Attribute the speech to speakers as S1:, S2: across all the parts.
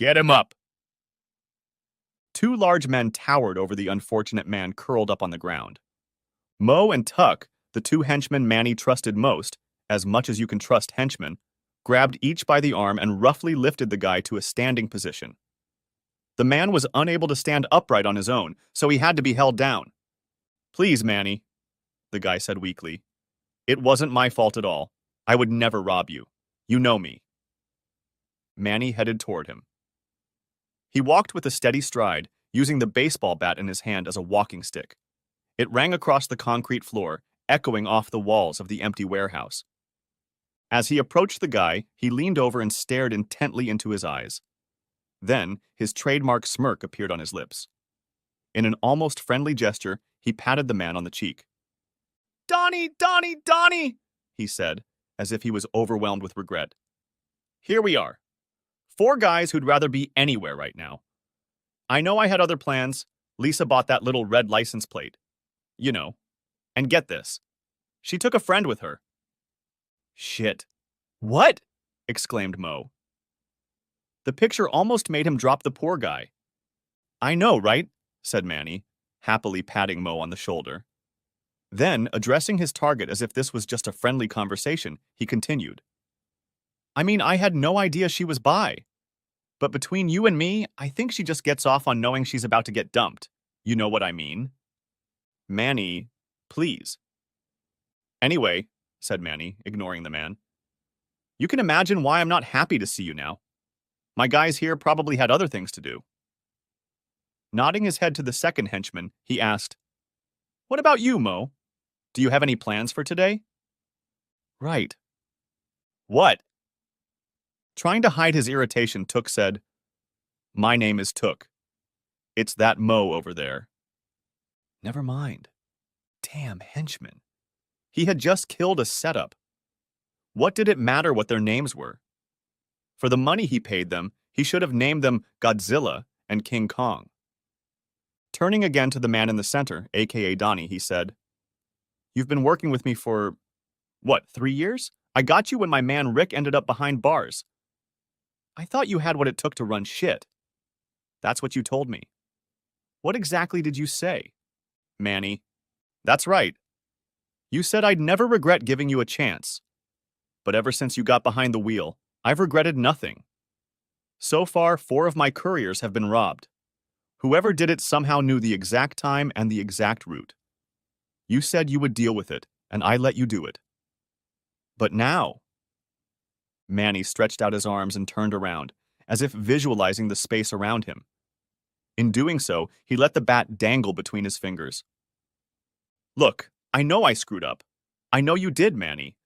S1: Get him up! Two large men towered over the unfortunate man curled up on the ground. Mo and Tuck, the two henchmen Manny trusted most, as much as you can trust henchmen, grabbed each by the arm and roughly lifted the guy to a standing position. The man was unable to stand upright on his own, so he had to be held down. "Please, Manny," the guy said weakly. "It wasn't my fault at all. I would never rob you. You know me." Manny headed toward him. He walked with a steady stride, using the baseball bat in his hand as a walking stick. It rang across the concrete floor, echoing off the walls of the empty warehouse. As he approached the guy, he leaned over and stared intently into his eyes. Then, his trademark smirk appeared on his lips. In an almost friendly gesture, he patted the man on the cheek. "Donnie, Donnie, Donnie!" he said, as if he was overwhelmed with regret. "Here we are. Four guys who'd rather be anywhere right now. I know I had other plans. Lisa bought that little red license plate. You know. And get this. She took a friend with her." "Shit. What?" exclaimed Mo. The picture almost made him drop the poor guy. "I know, right?" said Manny, happily patting Mo on the shoulder. Then, addressing his target as if this was just a friendly conversation, he continued. "I mean, I had no idea she was bi. But between you and me, I think she just gets off on knowing she's about to get dumped. You know what I mean?" "Manny, please." "Anyway," said Manny, ignoring the man, "you can imagine why I'm not happy to see you now. My guys here probably had other things to do." Nodding his head to the second henchman, he asked, "What about you, Mo? Do you have any plans for today?" "Right." "What?" Trying to hide his irritation, Took said, "My name is Took. It's that Mo over there." Never mind. Damn henchman. He had just killed a setup. What did it matter what their names were? For the money he paid them, he should have named them Godzilla and King Kong. Turning again to the man in the center, aka Donnie, he said, "You've been working with me for, what, 3 years? I got you when my man Rick ended up behind bars. I thought you had what it took to run shit. That's what you told me. What exactly did you say?" "Manny." "That's right. You said I'd never regret giving you a chance. But ever since you got behind the wheel, I've regretted nothing. So far, 4 of my couriers have been robbed. Whoever did it somehow knew the exact time and the exact route. You said you would deal with it, and I let you do it. But now..." Manny stretched out his arms and turned around, as if visualizing the space around him. In doing so, he let the bat dangle between his fingers. "Look, I know I screwed up. I know you did, Manny.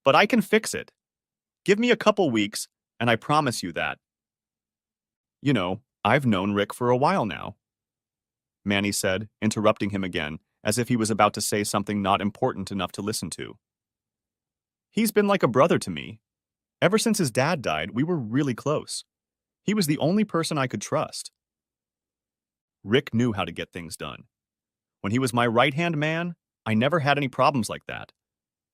S1: But I can fix it. Give me a couple weeks, and I promise you that. You know, I've known Rick for a while now," Manny said, interrupting him again, as if he was about to say something not important enough to listen to. "He's been like a brother to me. Ever since his dad died, we were really close. He was the only person I could trust. Rick knew how to get things done. When he was my right-hand man, I never had any problems like that.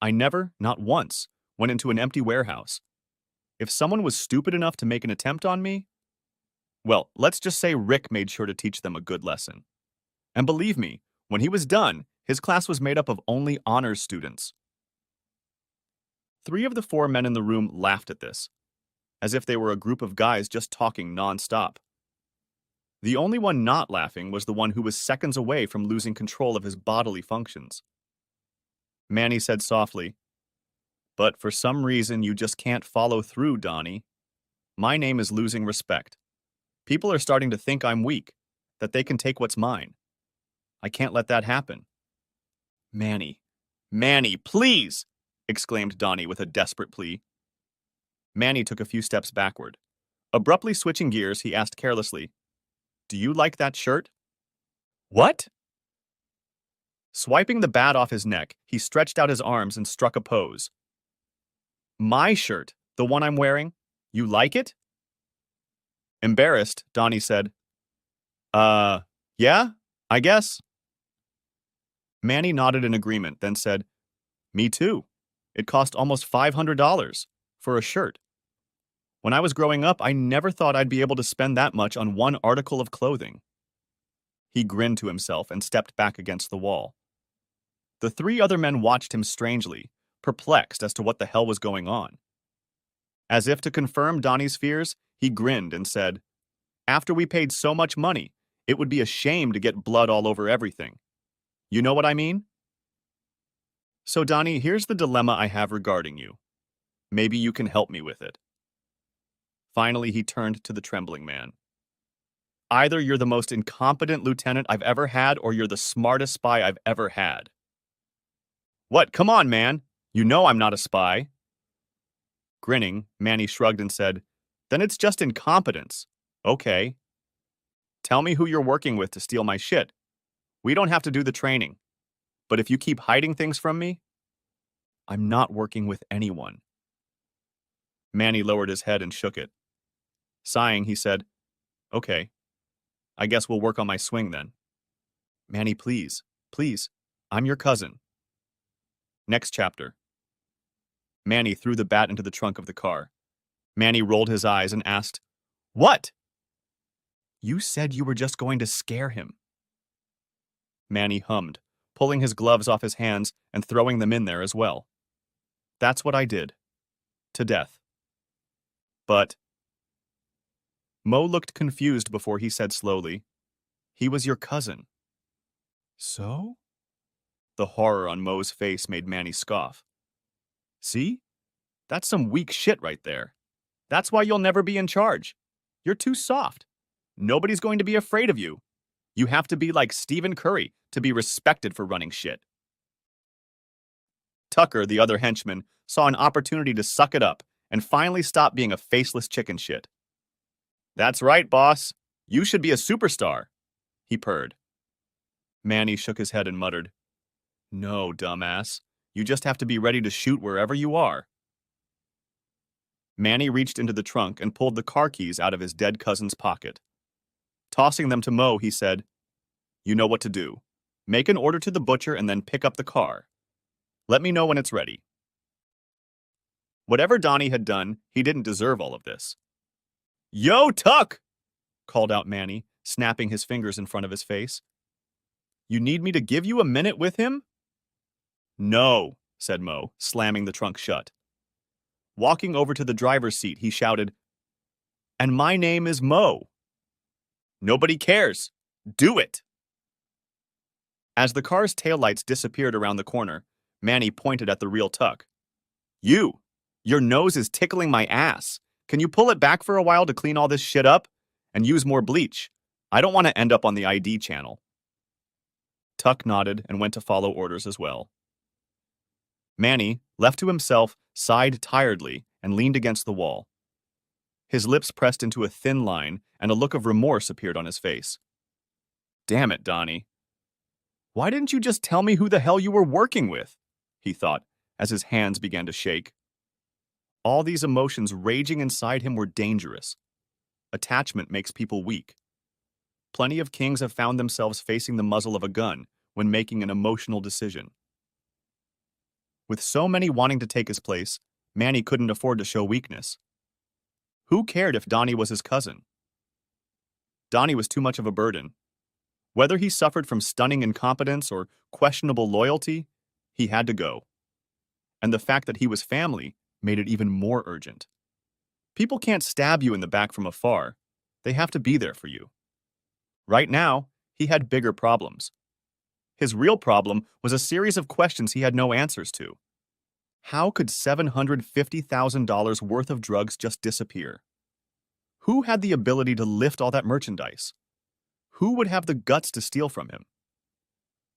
S1: I never, not once, went into an empty warehouse. If someone was stupid enough to make an attempt on me, well, let's just say Rick made sure to teach them a good lesson. And believe me, when he was done, his class was made up of only honors students." 3 of the 4 men in the room laughed at this, as if they were a group of guys just talking non-stop. The only one not laughing was the one who was seconds away from losing control of his bodily functions. Manny said softly, "But for some reason you just can't follow through, Donnie. My name is losing respect. People are starting to think I'm weak, that they can take what's mine. I can't let that happen." "Manny, Manny, please!" exclaimed Donnie with a desperate plea. Manny took a few steps backward. Abruptly switching gears, he asked carelessly, "Do you like that shirt?" "What?" Swiping the bat off his neck, he stretched out his arms and struck a pose. "My shirt, the one I'm wearing. You like it?" Embarrassed, Donnie said, Yeah, I guess." Manny nodded in agreement, then said, "Me too. It cost almost $500 for a shirt." When I was growing up, I never thought I'd be able to spend that much on one article of clothing. He grinned to himself and stepped back against the wall. The three other men watched him strangely, perplexed as to what the hell was going on. As if to confirm Donnie's fears, he grinned and said, "After we paid so much money, it would be a shame to get blood all over everything. You know what I mean?" "So, Donnie, here's the dilemma I have regarding you. Maybe you can help me with it." Finally, he turned to the trembling man. "Either you're the most incompetent lieutenant I've ever had, or you're the smartest spy I've ever had." "What? Come on, man. You know I'm not a spy." Grinning, Manny shrugged and said, "Then it's just incompetence. Okay. Tell me who you're working with to steal my shit. We don't have to do the training. But if you keep hiding things from me..." "I'm not working with anyone." Manny lowered his head and shook it. Sighing, he said, "Okay. I guess we'll work on my swing then." "Manny, please. Please. I'm your cousin." Next chapter. Manny threw the bat into the trunk of the car. Manny rolled his eyes and asked, "What?" "You said you were just going to scare him." Manny hummed, pulling his gloves off his hands and throwing them in there as well. "That's what I did. To death. But..." Mo looked confused before he said slowly, "He was your cousin." "So?" The horror on Mo's face made Manny scoff. "See? That's some weak shit right there. That's why you'll never be in charge. You're too soft. Nobody's going to be afraid of you. You have to be like Stephen Curry to be respected for running shit." Tucker, the other henchman, saw an opportunity to suck it up and finally stop being a faceless chicken shit. "That's right, boss. You should be a superstar," he purred. Manny shook his head and muttered, "No, dumbass. You just have to be ready to shoot wherever you are." Manny reached into the trunk and pulled the car keys out of his dead cousin's pocket. Tossing them to Mo, he said, "You know what to do. Make an order to the butcher and then pick up the car. Let me know when it's ready." Whatever Donnie had done, he didn't deserve all of this. "Yo, Tuck!" called out Manny, snapping his fingers in front of his face. "You need me to give you a minute with him?" "No," said Mo, slamming the trunk shut. Walking over to the driver's seat, he shouted, "And my name is Mo." "Nobody cares. Do it." As the car's taillights disappeared around the corner, Manny pointed at the real Tuck. Your nose is tickling my ass. Can you pull it back for a while to clean all this shit up? And use more bleach. I don't want to end up on the ID channel." Tuck nodded and went to follow orders as well. Manny, left to himself, sighed tiredly and leaned against the wall. His lips pressed into a thin line and a look of remorse appeared on his face. "Damn it, Donnie. Why didn't you just tell me who the hell you were working with?" he thought, as his hands began to shake. All these emotions raging inside him were dangerous. Attachment makes people weak. Plenty of kings have found themselves facing the muzzle of a gun when making an emotional decision. With so many wanting to take his place, Manny couldn't afford to show weakness. Who cared if Donnie was his cousin? Donnie was too much of a burden. Whether he suffered from stunning incompetence or questionable loyalty, he had to go. And the fact that he was family made it even more urgent. People can't stab you in the back from afar. They have to be there for you. Right now, he had bigger problems. His real problem was a series of questions he had no answers to. How could $750,000 worth of drugs just disappear? Who had the ability to lift all that merchandise? Who would have the guts to steal from him?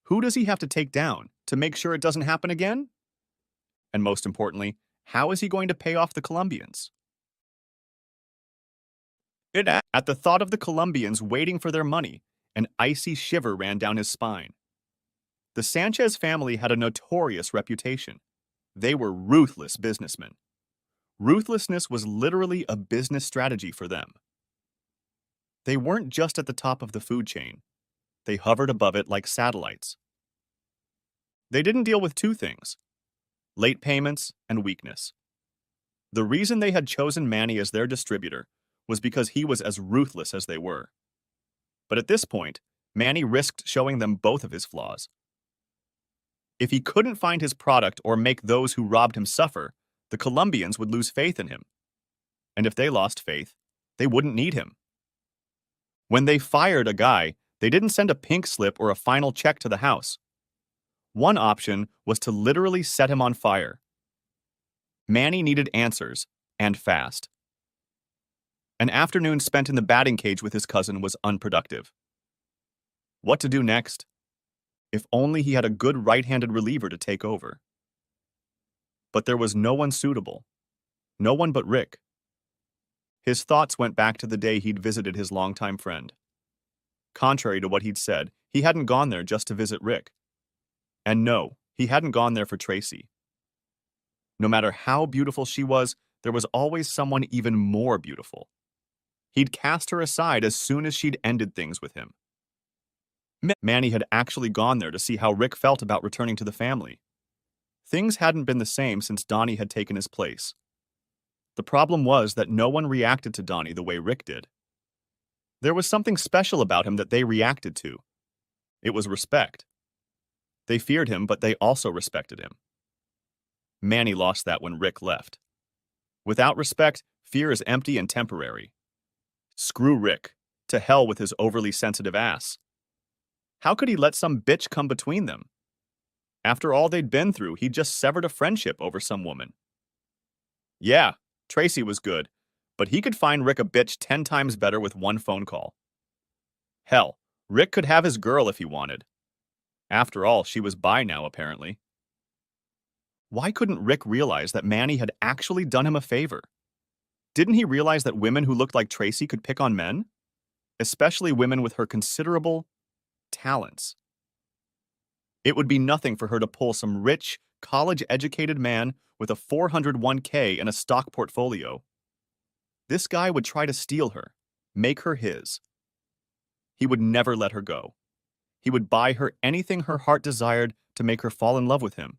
S1: Who does he have to take down to make sure it doesn't happen again? And most importantly, how is he going to pay off the Colombians? At the thought of the Colombians waiting for their money, an icy shiver ran down his spine. The Sanchez family had a notorious reputation. They were ruthless businessmen. Ruthlessness was literally a business strategy for them. They weren't just at the top of the food chain. They hovered above it like satellites. They didn't deal with two things: late payments and weakness. The reason they had chosen Manny as their distributor was because he was as ruthless as they were. But at this point, Manny risked showing them both of his flaws. If he couldn't find his product or make those who robbed him suffer, the Colombians would lose faith in him. And if they lost faith, they wouldn't need him. When they fired a guy, they didn't send a pink slip or a final check to the house. One option was to literally set him on fire. Manny needed answers, and fast. An afternoon spent in the batting cage with his cousin was unproductive. What to do next? If only he had a good right-handed reliever to take over. But there was no one suitable. No one but Rick. His thoughts went back to the day he'd visited his longtime friend. Contrary to what he'd said, he hadn't gone there just to visit Rick. And no, he hadn't gone there for Tracy. No matter how beautiful she was, there was always someone even more beautiful. He'd cast her aside as soon as she'd ended things with him. Manny had actually gone there to see how Rick felt about returning to the family. Things hadn't been the same since Donnie had taken his place. The problem was that no one reacted to Donnie the way Rick did. There was something special about him that they reacted to. It was respect. They feared him, but they also respected him. Manny lost that when Rick left. Without respect, fear is empty and temporary. Screw Rick. To hell with his overly sensitive ass. How could he let some bitch come between them? After all they'd been through, he'd just severed a friendship over some woman. Yeah, Tracy was good, but he could find Rick a bitch 10 times better with one phone call. Hell, Rick could have his girl if he wanted. After all, she was bi now, apparently. Why couldn't Rick realize that Manny had actually done him a favor? Didn't he realize that women who looked like Tracy could pick on men? Especially women with her considerable talents. It would be nothing for her to pull some rich, college-educated man with a 401k and a stock portfolio. This guy would try to steal her, make her his. He would never let her go. He would buy her anything her heart desired to make her fall in love with him.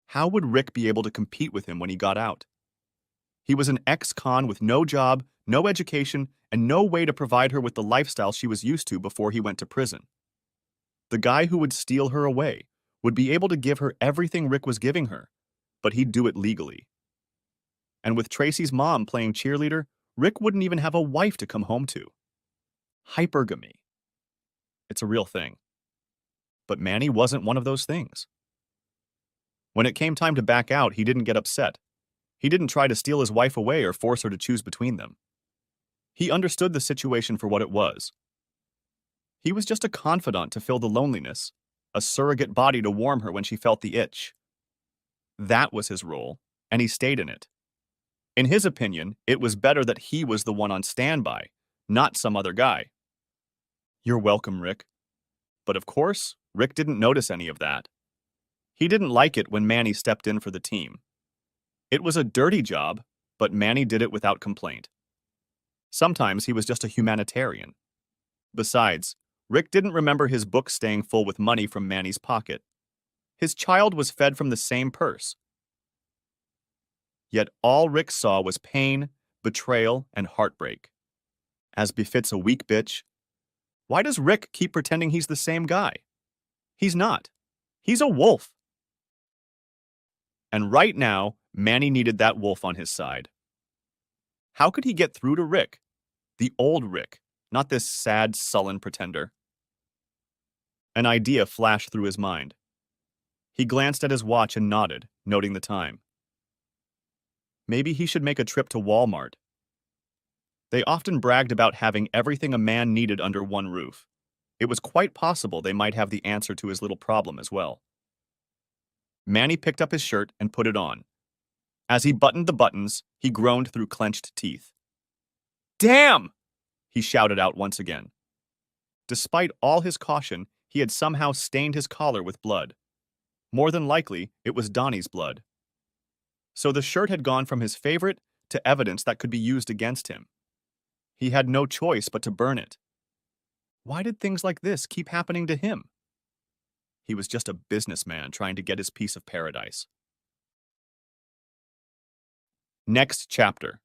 S1: How would Rick be able to compete with him when he got out? He was an ex-con with no job, no education, and no way to provide her with the lifestyle she was used to before he went to prison. The guy who would steal her away would be able to give her everything Rick was giving her, but he'd do it legally. And with Tracy's mom playing cheerleader, Rick wouldn't even have a wife to come home to. Hypergamy. It's a real thing. But Manny wasn't one of those things. When it came time to back out, he didn't get upset. He didn't try to steal his wife away or force her to choose between them. He understood the situation for what it was. He was just a confidant to fill the loneliness, a surrogate body to warm her when she felt the itch. That was his role, and he stayed in it. In his opinion, it was better that he was the one on standby, not some other guy. You're welcome, Rick. But of course, Rick didn't notice any of that. He didn't like it when Manny stepped in for the team. It was a dirty job, but Manny did it without complaint. Sometimes he was just a humanitarian. Besides, Rick didn't remember his book staying full with money from Manny's pocket. His child was fed from the same purse. Yet all Rick saw was pain, betrayal, and heartbreak. As befits a weak bitch, why does Rick keep pretending he's the same guy? He's not. He's a wolf. And right now, Manny needed that wolf on his side. How could he get through to Rick? The old Rick, not this sad, sullen pretender. An idea flashed through his mind. He glanced at his watch and nodded, noting the time. Maybe he should make a trip to Walmart. They often bragged about having everything a man needed under one roof. It was quite possible they might have the answer to his little problem as well. Manny picked up his shirt and put it on. As he buttoned the buttons, he groaned through clenched teeth. Damn! He shouted out once again. Despite all his caution, he had somehow stained his collar with blood. More than likely, it was Donnie's blood. So the shirt had gone from his favorite to evidence that could be used against him. He had no choice but to burn it. Why did things like this keep happening to him? He was just a businessman trying to get his piece of paradise. Next chapter.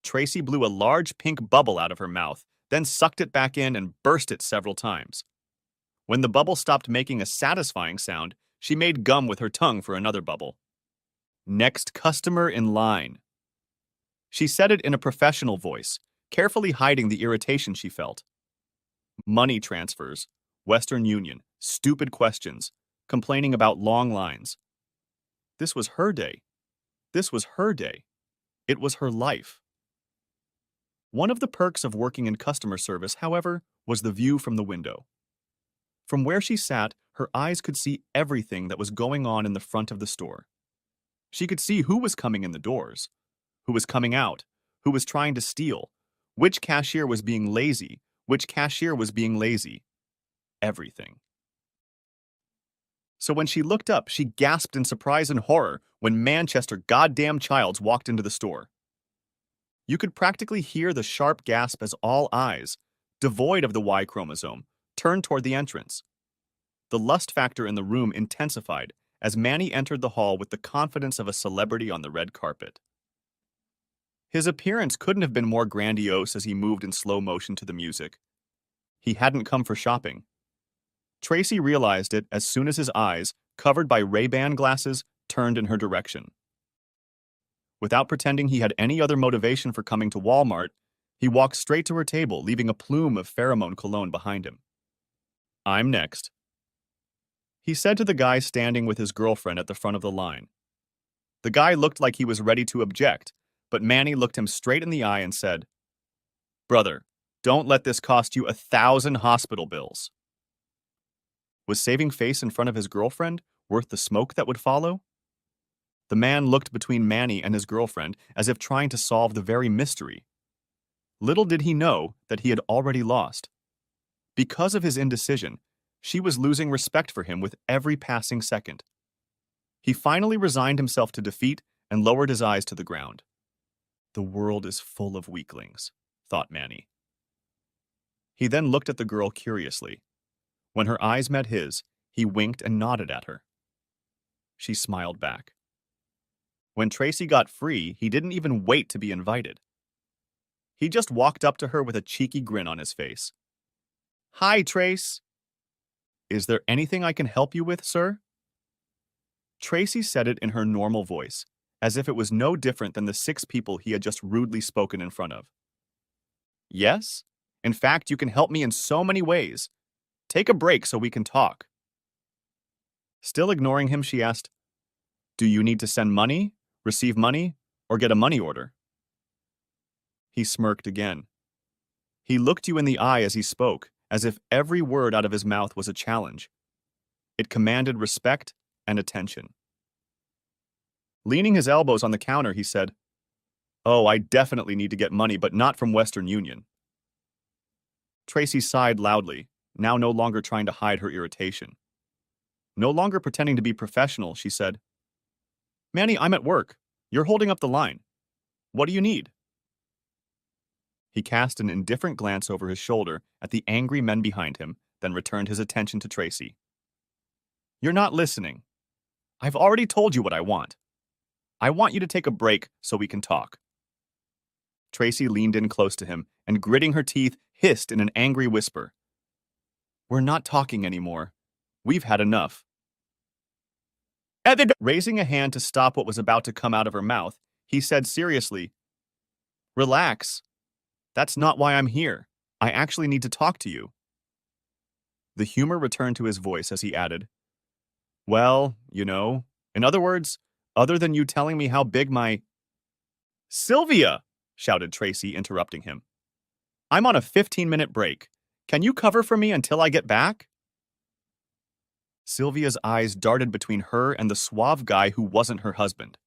S1: Tracy blew a large pink bubble out of her mouth, then sucked it back in and burst it several times. When the bubble stopped making a satisfying sound, she made gum with her tongue for another bubble. Next customer in line. She said it in a professional voice, carefully hiding the irritation she felt. Money transfers, Western Union, stupid questions, complaining about long lines. This was her day. This was her day. It was her life. One of the perks of working in customer service, however, was the view from the window. From where she sat, her eyes could see everything that was going on in the front of the store. She could see who was coming in the doors, who was coming out, who was trying to steal, which cashier was being lazy, which cashier was being lazy. Everything. So when she looked up, she gasped in surprise and horror when Manchester goddamn Childs walked into the store. You could practically hear the sharp gasp as all eyes, devoid of the Y chromosome, turned toward the entrance. The lust factor in the room intensified as Manny entered the hall with the confidence of a celebrity on the red carpet. His appearance couldn't have been more grandiose as he moved in slow motion to the music. He hadn't come for shopping. Tracy realized it as soon as his eyes, covered by Ray-Ban glasses, turned in her direction. Without pretending he had any other motivation for coming to Walmart, he walked straight to her table, leaving a plume of pheromone cologne behind him. "I'm next," he said to the guy standing with his girlfriend at the front of the line. The guy looked like he was ready to object, but Manny looked him straight in the eye and said, "Brother, don't let this cost you 1,000 hospital bills." Was saving face in front of his girlfriend worth the smoke that would follow? The man looked between Manny and his girlfriend as if trying to solve the very mystery. Little did he know that he had already lost. Because of his indecision, she was losing respect for him with every passing second. He finally resigned himself to defeat and lowered his eyes to the ground. The world is full of weaklings, thought Manny. He then looked at the girl curiously. When her eyes met his, he winked and nodded at her. She smiled back. When Tracy got free, he didn't even wait to be invited. He just walked up to her with a cheeky grin on his face. "Hi, Trace. Is there anything I can help you with, sir?" Tracy said it in her normal voice, as if it was no different than the 6 people he had just rudely spoken in front of. "Yes? In fact, you can help me in so many ways. Take a break so we can talk." Still ignoring him, she asked, "Do you need to send money, receive money, or get a money order?" He smirked again. He looked you in the eye as he spoke, as if every word out of his mouth was a challenge. It commanded respect and attention. Leaning his elbows on the counter, he said, "Oh, I definitely need to get money, but not from Western Union." Tracy sighed loudly, now no longer trying to hide her irritation. No longer pretending to be professional, she said, "Manny, I'm at work. You're holding up the line. What do you need?" He cast an indifferent glance over his shoulder at the angry men behind him, then returned his attention to Tracy. "You're not listening. I've already told you what I want. I want you to take a break so we can talk." Tracy leaned in close to him and, gritting her teeth, hissed in an angry whisper, "We're not talking anymore. We've had enough." Raising a hand to stop what was about to come out of her mouth, he said seriously, "Relax. That's not why I'm here. I actually need to talk to you." The humor returned to his voice as he added, "Well, in other words, other than you telling me how big my—" "Sylvia!" shouted Tracy, interrupting him. "I'm on a 15-minute break. Can you cover for me until I get back?" Sylvia's eyes darted between her and the suave guy who wasn't her husband.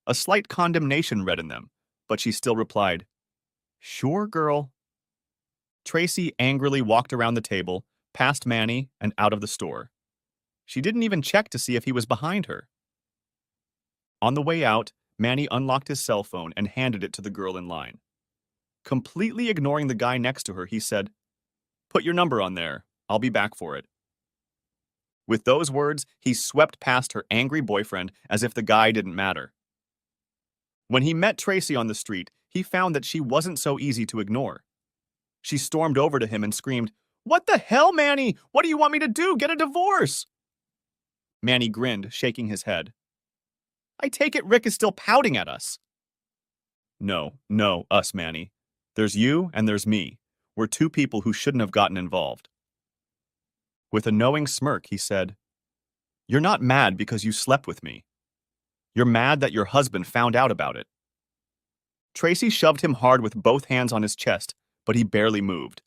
S1: A slight condemnation read in them, but she still replied, "Sure, girl." Tracy angrily walked around the table, past Manny, and out of the store. She didn't even check to see if he was behind her. On the way out, Manny unlocked his cell phone and handed it to the girl in line. Completely ignoring the guy next to her, he said, "Put your number on there. I'll be back for it." With those words, he swept past her angry boyfriend as if the guy didn't matter. When he met Tracy on the street, he found that she wasn't so easy to ignore. She stormed over to him and screamed, "What the hell, Manny? What do you want me to do? Get a divorce!" Manny grinned, shaking his head. "I take it Rick is still pouting at us." No, us, Manny. There's you and there's me. We're two people who shouldn't have gotten involved." With a knowing smirk, he said, "You're not mad because you slept with me. You're mad that your husband found out about it." Tracy shoved him hard with both hands on his chest, but he barely moved.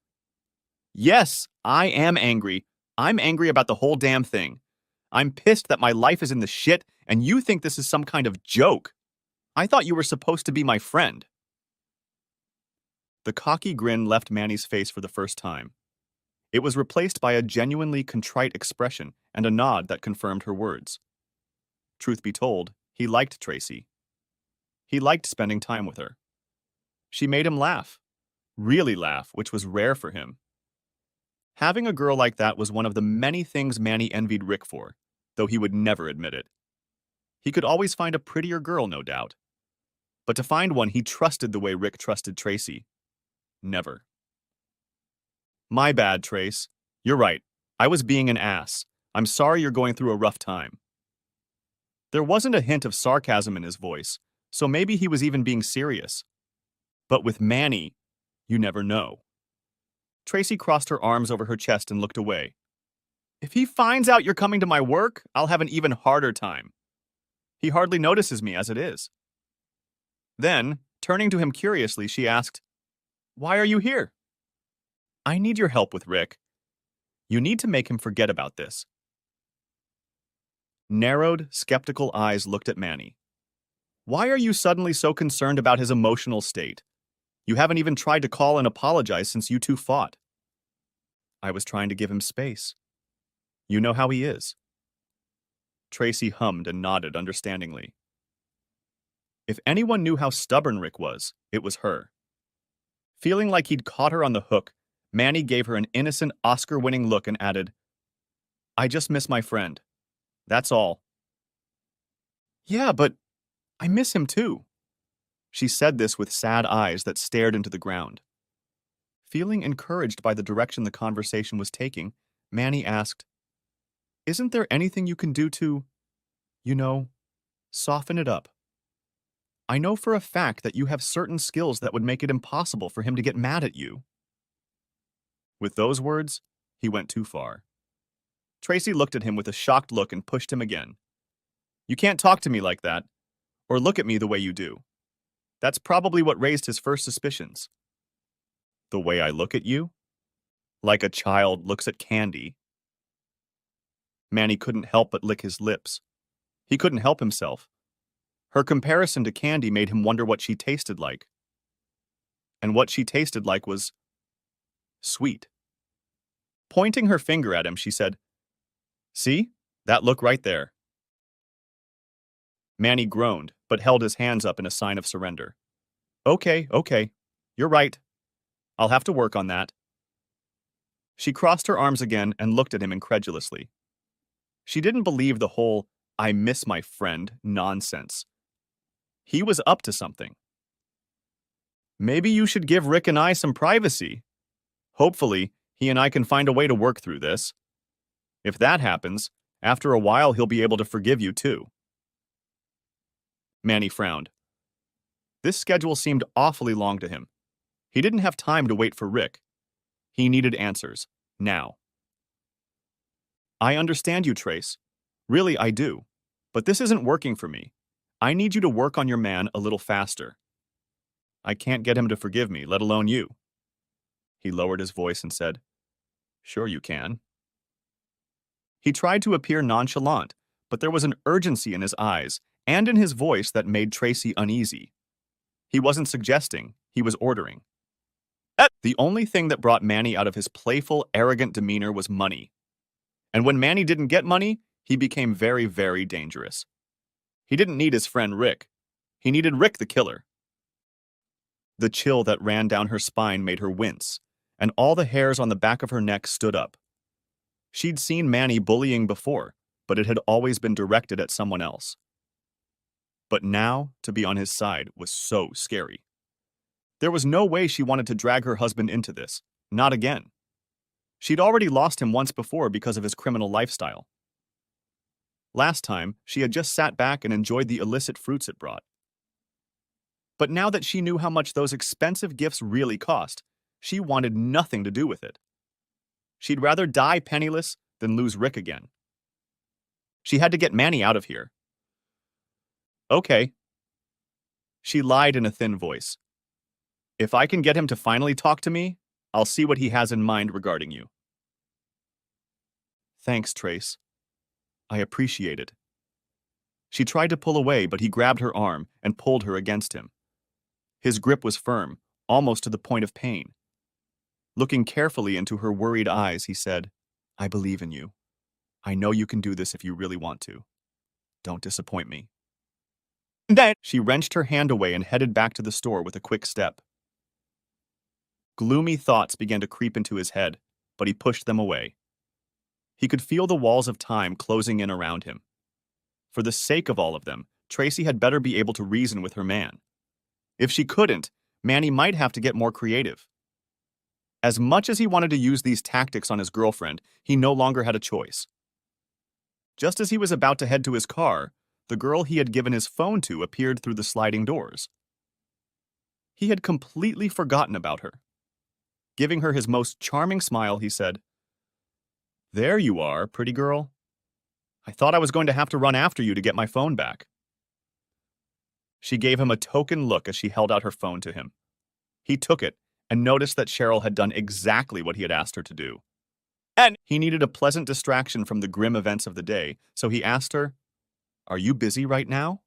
S1: "Yes, I am angry. I'm angry about the whole damn thing. I'm pissed that my life is in the shit and you think this is some kind of joke. I thought you were supposed to be my friend." The cocky grin left Manny's face for the first time. It was replaced by a genuinely contrite expression and a nod that confirmed her words. Truth be told, he liked Tracy. He liked spending time with her. She made him laugh. Really laugh, which was rare for him. Having a girl like that was one of the many things Manny envied Rick for, though he would never admit it. He could always find a prettier girl, no doubt. But to find one he trusted the way Rick trusted Tracy, never. "My bad, Trace. You're right. I was being an ass. I'm sorry you're going through a rough time." There wasn't a hint of sarcasm in his voice, so maybe he was even being serious. But with Manny, you never know. Tracy crossed her arms over her chest and looked away. "If he finds out you're coming to my work, I'll have an even harder time. He hardly notices me as it is." Then, turning to him curiously, she asked, "Why are you here?" "I need your help with Rick. You need to make him forget about this." Narrowed, skeptical eyes looked at Manny. "Why are you suddenly so concerned about his emotional state? You haven't even tried to call and apologize since you two fought." "I was trying to give him space. You know how he is." Tracy hummed and nodded understandingly. If anyone knew how stubborn Rick was, it was her. Feeling like he'd caught her on the hook, Manny gave her an innocent Oscar-winning look and added, "I just miss my friend. That's all." "Yeah, but I miss him too." She said this with sad eyes that stared into the ground. Feeling encouraged by the direction the conversation was taking, Manny asked, "Isn't there anything you can do to, soften it up? I know for a fact that you have certain skills that would make it impossible for him to get mad at you." With those words, he went too far. Tracy looked at him with a shocked look and pushed him again. "You can't talk to me like that, or look at me the way you do. That's probably what raised his first suspicions." "The way I look at you? Like a child looks at candy." Manny couldn't help but lick his lips. He couldn't help himself. Her comparison to candy made him wonder what she tasted like. And what she tasted like was sweet. Pointing her finger at him, she said, "See? That look right there." Manny groaned, but held his hands up in a sign of surrender. Okay. You're right. I'll have to work on that." She crossed her arms again and looked at him incredulously. She didn't believe the whole "I miss my friend" nonsense. He was up to something. "Maybe you should give Rick and I some privacy. Hopefully, he and I can find a way to work through this. If that happens, after a while he'll be able to forgive you too." Manny frowned. This schedule seemed awfully long to him. He didn't have time to wait for Rick. He needed answers, now. "I understand you, Trace. Really, I do. But this isn't working for me. I need you to work on your man a little faster. I can't get him to forgive me, let alone you." He lowered his voice and said, "Sure you can." He tried to appear nonchalant, but there was an urgency in his eyes and in his voice that made Tracy uneasy. He wasn't suggesting, he was ordering. The only thing that brought Manny out of his playful, arrogant demeanor was money. And when Manny didn't get money, he became very, very dangerous. He didn't need his friend Rick. He needed Rick the killer. The chill that ran down her spine made her wince, and all the hairs on the back of her neck stood up. She'd seen Manny bullying before, but it had always been directed at someone else. But now, to be on his side was so scary. There was no way she wanted to drag her husband into this. Not again. She'd already lost him once before because of his criminal lifestyle. Last time, she had just sat back and enjoyed the illicit fruits it brought. But now that she knew how much those expensive gifts really cost, she wanted nothing to do with it. She'd rather die penniless than lose Rick again. She had to get Manny out of here. Okay. She lied in a thin voice. If I can get him to finally talk to me, I'll see what he has in mind regarding you. Thanks, Trace. I appreciate it. She tried to pull away, but he grabbed her arm and pulled her against him. His grip was firm, almost to the point of pain. Looking carefully into her worried eyes, he said, I believe in you. I know you can do this if you really want to. Don't disappoint me. Then she wrenched her hand away and headed back to the store with a quick step. Gloomy thoughts began to creep into his head, but he pushed them away. He could feel the walls of time closing in around him. For the sake of all of them, Tracy had better be able to reason with her man. If she couldn't, Manny might have to get more creative. As much as he wanted to use these tactics on his girlfriend, he no longer had a choice. Just as he was about to head to his car, the girl he had given his phone to appeared through the sliding doors. He had completely forgotten about her. Giving her his most charming smile, he said, There you are, pretty girl. I thought I was going to have to run after you to get my phone back. She gave him a token look as she held out her phone to him. He took it and noticed that Cheryl had done exactly what he had asked her to do. And he needed a pleasant distraction from the grim events of the day, so he asked her, Are you busy right now?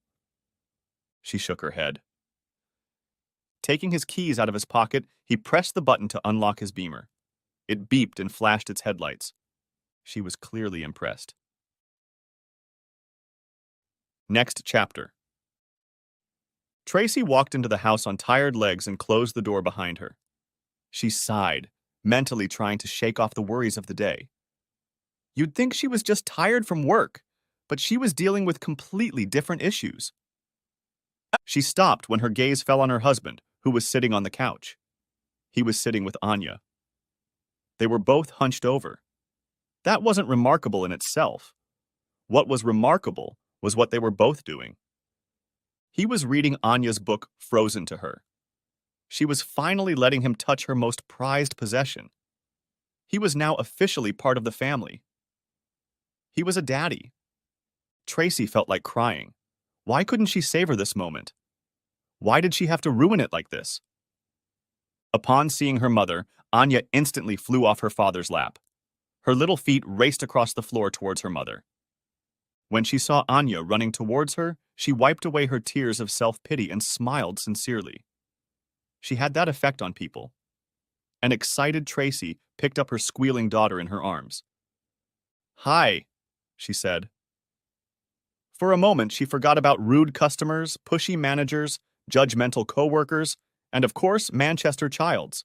S1: She shook her head. Taking his keys out of his pocket, he pressed the button to unlock his Beamer. It beeped and flashed its headlights. She was clearly impressed. Next chapter. Tracy walked into the house on tired legs and closed the door behind her. She sighed, mentally trying to shake off the worries of the day. You'd think she was just tired from work, but she was dealing with completely different issues. She stopped when her gaze fell on her husband, who was sitting on the couch. He was sitting with Anya. They were both hunched over. That wasn't remarkable in itself. What was remarkable was what they were both doing. He was reading Anya's book, Frozen, to her. She was finally letting him touch her most prized possession. He was now officially part of the family. He was a daddy. Tracy felt like crying. Why couldn't she savor this moment? Why did she have to ruin it like this? Upon seeing her mother, Anya instantly flew off her father's lap. Her little feet raced across the floor towards her mother. When she saw Anya running towards her, she wiped away her tears of self-pity and smiled sincerely. She had that effect on people. An excited Tracy picked up her squealing daughter in her arms. Hi, she said. For a moment, she forgot about rude customers, pushy managers, judgmental coworkers, and of course, Manchester Childs.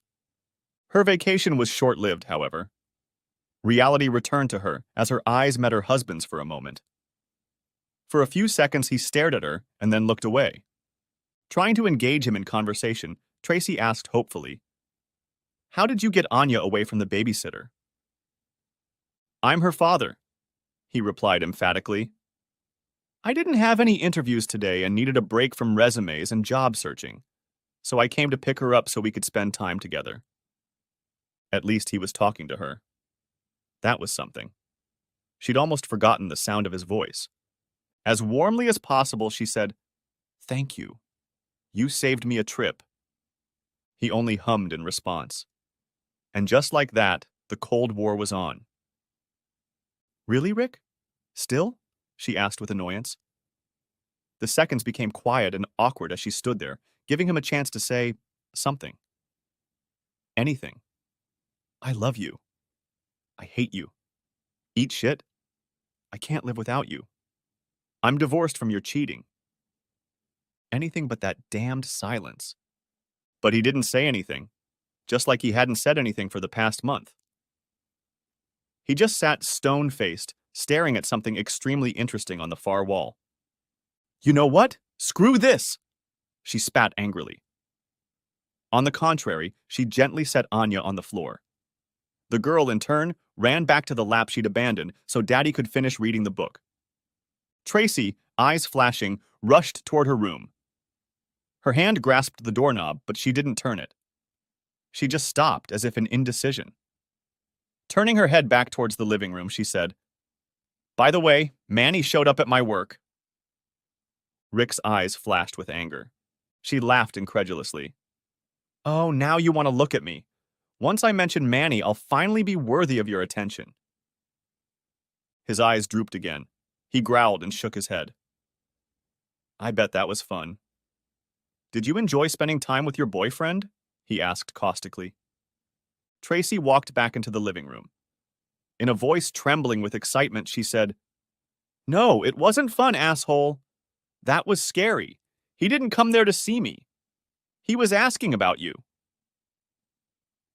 S1: Her vacation was short-lived, however. Reality returned to her as her eyes met her husband's for a moment. For a few seconds, he stared at her and then looked away. Trying to engage him in conversation, Tracy asked hopefully, How did you get Anya away from the babysitter? I'm her father, he replied emphatically. I didn't have any interviews today and needed a break from resumes and job searching, so I came to pick her up so we could spend time together. At least he was talking to her. That was something. She'd almost forgotten the sound of his voice. As warmly as possible, she said, Thank you. You saved me a trip. He only hummed in response. And just like that, the Cold War was on. Really, Rick? Still? She asked with annoyance. The seconds became quiet and awkward as she stood there, giving him a chance to say something. Anything. I love you. I hate you. Eat shit. I can't live without you. I'm divorced from your cheating. Anything but that damned silence. But he didn't say anything, just like he hadn't said anything for the past month. He just sat stone-faced, staring at something extremely interesting on the far wall. You know what? Screw this! She spat angrily. On the contrary, she gently set Anya on the floor. The girl, in turn, ran back to the lap she'd abandoned so Daddy could finish reading the book. Tracy, eyes flashing, rushed toward her room. Her hand grasped the doorknob, but she didn't turn it. She just stopped, as if in indecision. Turning her head back towards the living room, she said, "By the way, Manny showed up at my work." Rick's eyes flashed with anger. She laughed incredulously. "Oh, now you want to look at me. Once I mention Manny, I'll finally be worthy of your attention." His eyes drooped again. He growled and shook his head. "I bet that was fun." "Did you enjoy spending time with your boyfriend?" he asked caustically. Tracy walked back into the living room. In a voice trembling with excitement, she said, "No, it wasn't fun, asshole. That was scary. He didn't come there to see me. He was asking about you."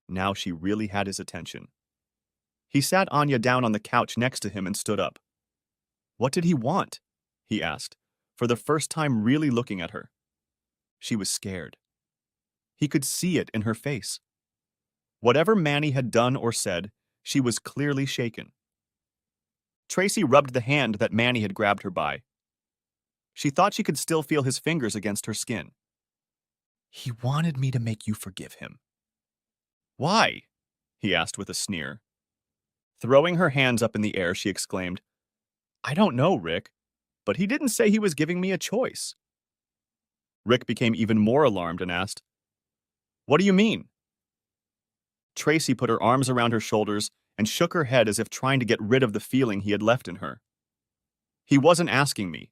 S1: Now she really had his attention. He sat Anya down on the couch next to him and stood up. "What did he want?" he asked, for the first time really looking at her. She was scared. He could see it in her face. Whatever Manny had done or said, she was clearly shaken. Tracy rubbed the hand that Manny had grabbed her by. She thought she could still feel his fingers against her skin. "He wanted me to make you forgive him." "Why?" he asked with a sneer. Throwing her hands up in the air, she exclaimed, "I don't know, Rick, but he didn't say he was giving me a choice." Rick became even more alarmed and asked, "What do you mean?" Tracy put her arms around her shoulders and shook her head as if trying to get rid of the feeling he had left in her. "He wasn't asking me.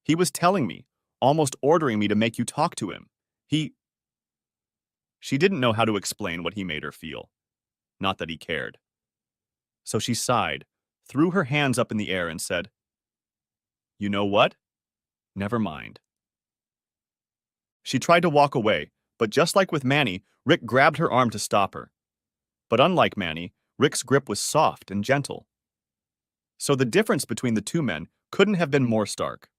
S1: He was telling me, almost ordering me to make you talk to him. She didn't know how to explain what he made her feel. Not that he cared. So she sighed, threw her hands up in the air and said, "You know what? Never mind." She tried to walk away, but just like with Manny, Rick grabbed her arm to stop her. But unlike Manny, Rick's grip was soft and gentle. So the difference between the two men couldn't have been more stark.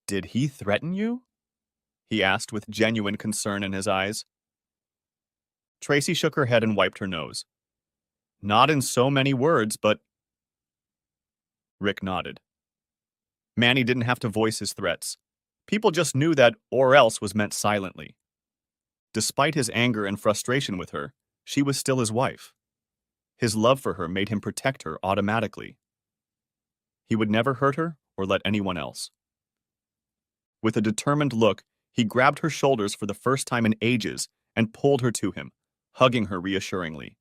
S1: "Did he threaten you?" he asked with genuine concern in his eyes. Tracy shook her head and wiped her nose. "Not in so many words, but—" Rick nodded. Manny didn't have to voice his threats. People just knew that "or else" was meant silently. Despite his anger and frustration with her, she was still his wife. His love for her made him protect her automatically. He would never hurt her or let anyone else. With a determined look, he grabbed her shoulders for the first time in ages and pulled her to him, hugging her reassuringly.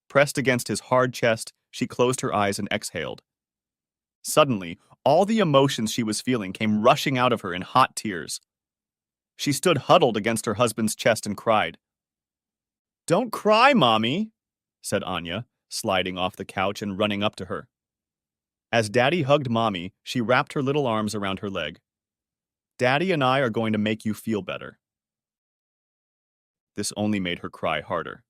S1: Pressed against his hard chest, she closed her eyes and exhaled. Suddenly, all the emotions she was feeling came rushing out of her in hot tears. She stood huddled against her husband's chest and cried. "Don't cry, Mommy," said Anya, sliding off the couch and running up to her. As Daddy hugged Mommy, she wrapped her little arms around her leg. "Daddy and I are going to make you feel better." This only made her cry harder.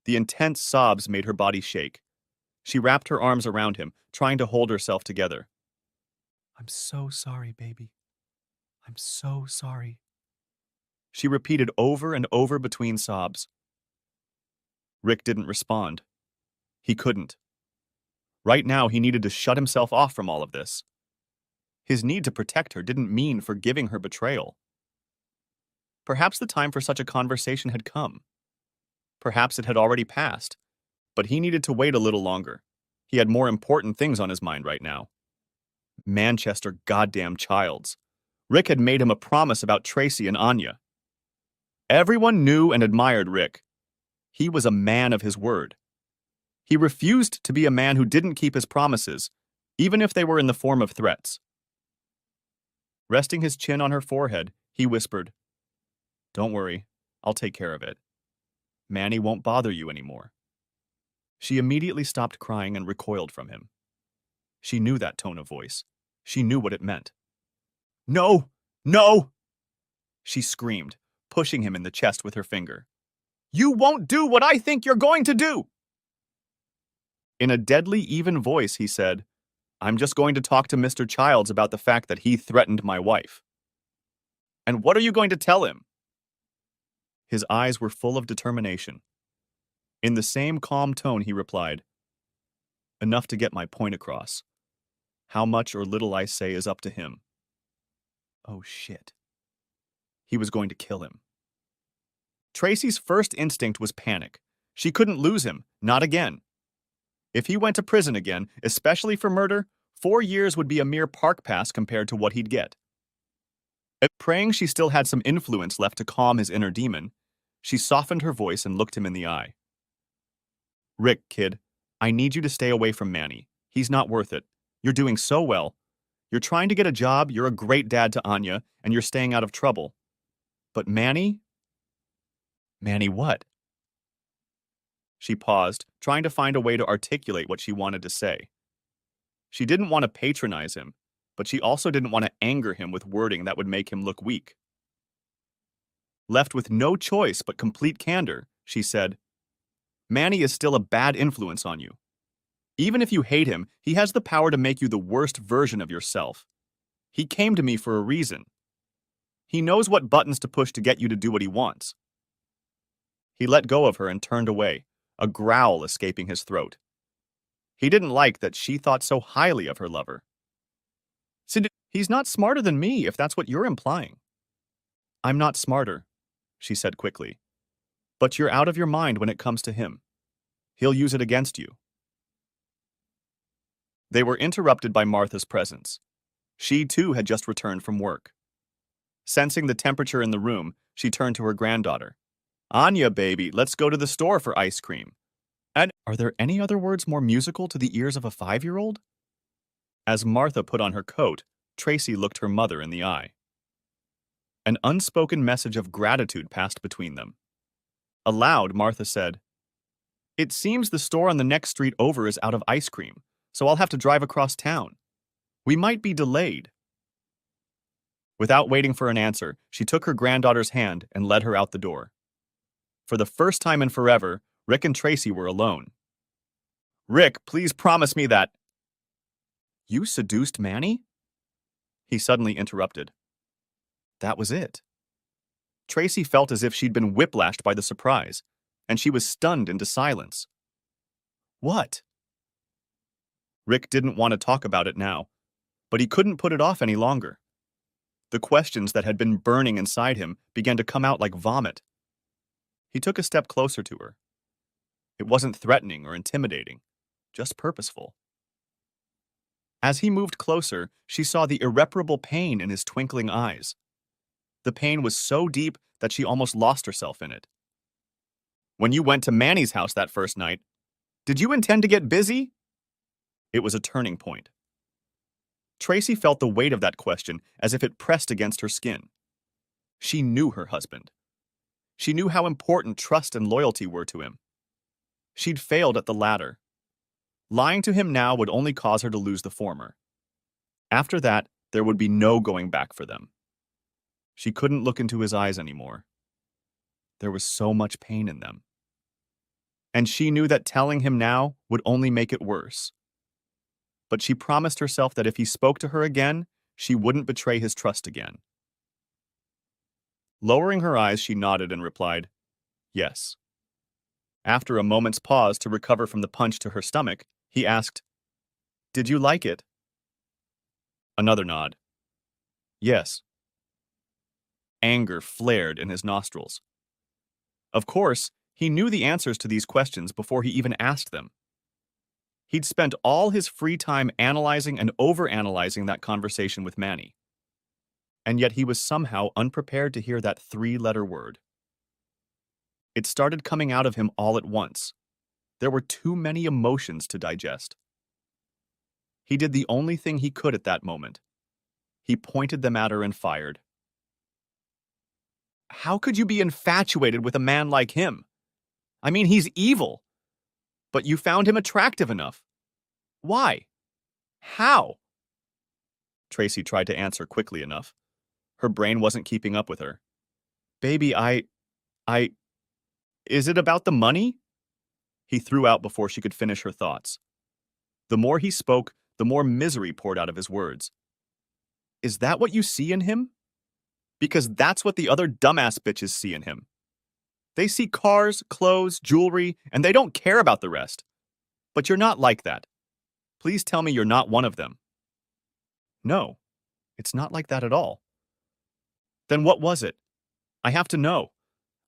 S1: The intense sobs made her body shake. She wrapped her arms around him, trying to hold herself together. "I'm so sorry, baby. I'm so sorry," she repeated over and over between sobs. Rick didn't respond. He couldn't. Right now, he needed to shut himself off from all of this. His need to protect her didn't mean forgiving her betrayal. Perhaps the time for such a conversation had come. Perhaps it had already passed, but he needed to wait a little longer. He had more important things on his mind right now. Manchester goddamn Childs. Rick had made him a promise about Tracy and Anya. Everyone knew and admired Rick. He was a man of his word. He refused to be a man who didn't keep his promises, even if they were in the form of threats. Resting his chin on her forehead, he whispered, "Don't worry, I'll take care of it. Manny won't bother you anymore." She immediately stopped crying and recoiled from him. She knew that tone of voice. She knew what it meant. "No! No!" she screamed, pushing him in the chest with her finger. "You won't do what I think you're going to do!" In a deadly even voice, he said, I'm just going to talk to Mr. Childs about the fact that he threatened my wife. And what are you going to tell him? His eyes were full of determination. In the same calm tone, he replied, enough to get my point across. How much or little I say is up to him. Oh shit. He was going to kill him. Tracy's first instinct was panic. She couldn't lose him, not again. If he went to prison again, especially for murder, 4 years would be a mere park pass compared to what he'd get. Praying she still had some influence left to calm his inner demon, she softened her voice and looked him in the eye. Rick, kid, I need you to stay away from Manny. He's not worth it. You're doing so well. You're trying to get a job, you're a great dad to Anya, and you're staying out of trouble. But Manny? Manny what? She paused, trying to find a way to articulate what she wanted to say. She didn't want to patronize him, but she also didn't want to anger him with wording that would make him look weak. Left with no choice but complete candor, she said, Manny is still a bad influence on you. Even if you hate him, he has the power to make you the worst version of yourself. He came to me for a reason. He knows what buttons to push to get you to do what he wants. He let go of her and turned away, a growl escaping his throat. He didn't like that she thought so highly of her lover. Cindy, he's not smarter than me, if that's what you're implying. I'm not smarter, she said quickly. But you're out of your mind when it comes to him. He'll use it against you. They were interrupted by Martha's presence. She, too, had just returned from work. Sensing the temperature in the room, she turned to her granddaughter. Anya, baby, let's go to the store for ice cream. And are there any other words more musical to the ears of a 5-year-old? As Martha put on her coat, Tracy looked her mother in the eye. An unspoken message of gratitude passed between them. Aloud, Martha said, It seems the store on the next street over is out of ice cream, so I'll have to drive across town. We might be delayed. Without waiting for an answer, she took her granddaughter's hand and led her out the door. For the first time in forever, Rick and Tracy were alone. Rick, please promise me that... You seduced Manny? He suddenly interrupted. That was it. Tracy felt as if she'd been whiplashed by the surprise, and she was stunned into silence. What? Rick didn't want to talk about it now, but he couldn't put it off any longer. The questions that had been burning inside him began to come out like vomit. He took a step closer to her. It wasn't threatening or intimidating, just purposeful. As he moved closer, she saw the irreparable pain in his twinkling eyes. The pain was so deep that she almost lost herself in it. When you went to Manny's house that first night, did you intend to get busy? It was a turning point. Tracy felt the weight of that question as if it pressed against her skin. She knew her husband. She knew how important trust and loyalty were to him. She'd failed at the latter. Lying to him now would only cause her to lose the former. After that, there would be no going back for them. She couldn't look into his eyes anymore. There was so much pain in them. And she knew that telling him now would only make it worse. But she promised herself that if he spoke to her again, she wouldn't betray his trust again. Lowering her eyes, she nodded and replied, Yes. After a moment's pause to recover from the punch to her stomach, he asked, Did you like it? Another nod. Yes. Anger flared in his nostrils. Of course, he knew the answers to these questions before he even asked them. He'd spent all his free time analyzing and overanalyzing that conversation with Manny. And yet he was somehow unprepared to hear that 3-letter word. It started coming out of him all at once. There were too many emotions to digest. He did the only thing he could at that moment. He pointed them at her and fired. How could you be infatuated with a man like him? I mean, he's evil. But you found him attractive enough. Why? How? Tracy tried to answer quickly enough. Her brain wasn't keeping up with her. Baby, is it about the money? He threw out before she could finish her thoughts. The more he spoke, the more misery poured out of his words. Is that what you see in him? Because that's what the other dumbass bitches see in him. They see cars, clothes, jewelry, and they don't care about the rest. But you're not like that. Please tell me you're not one of them. No, it's not like that at all. Then what was it? I have to know.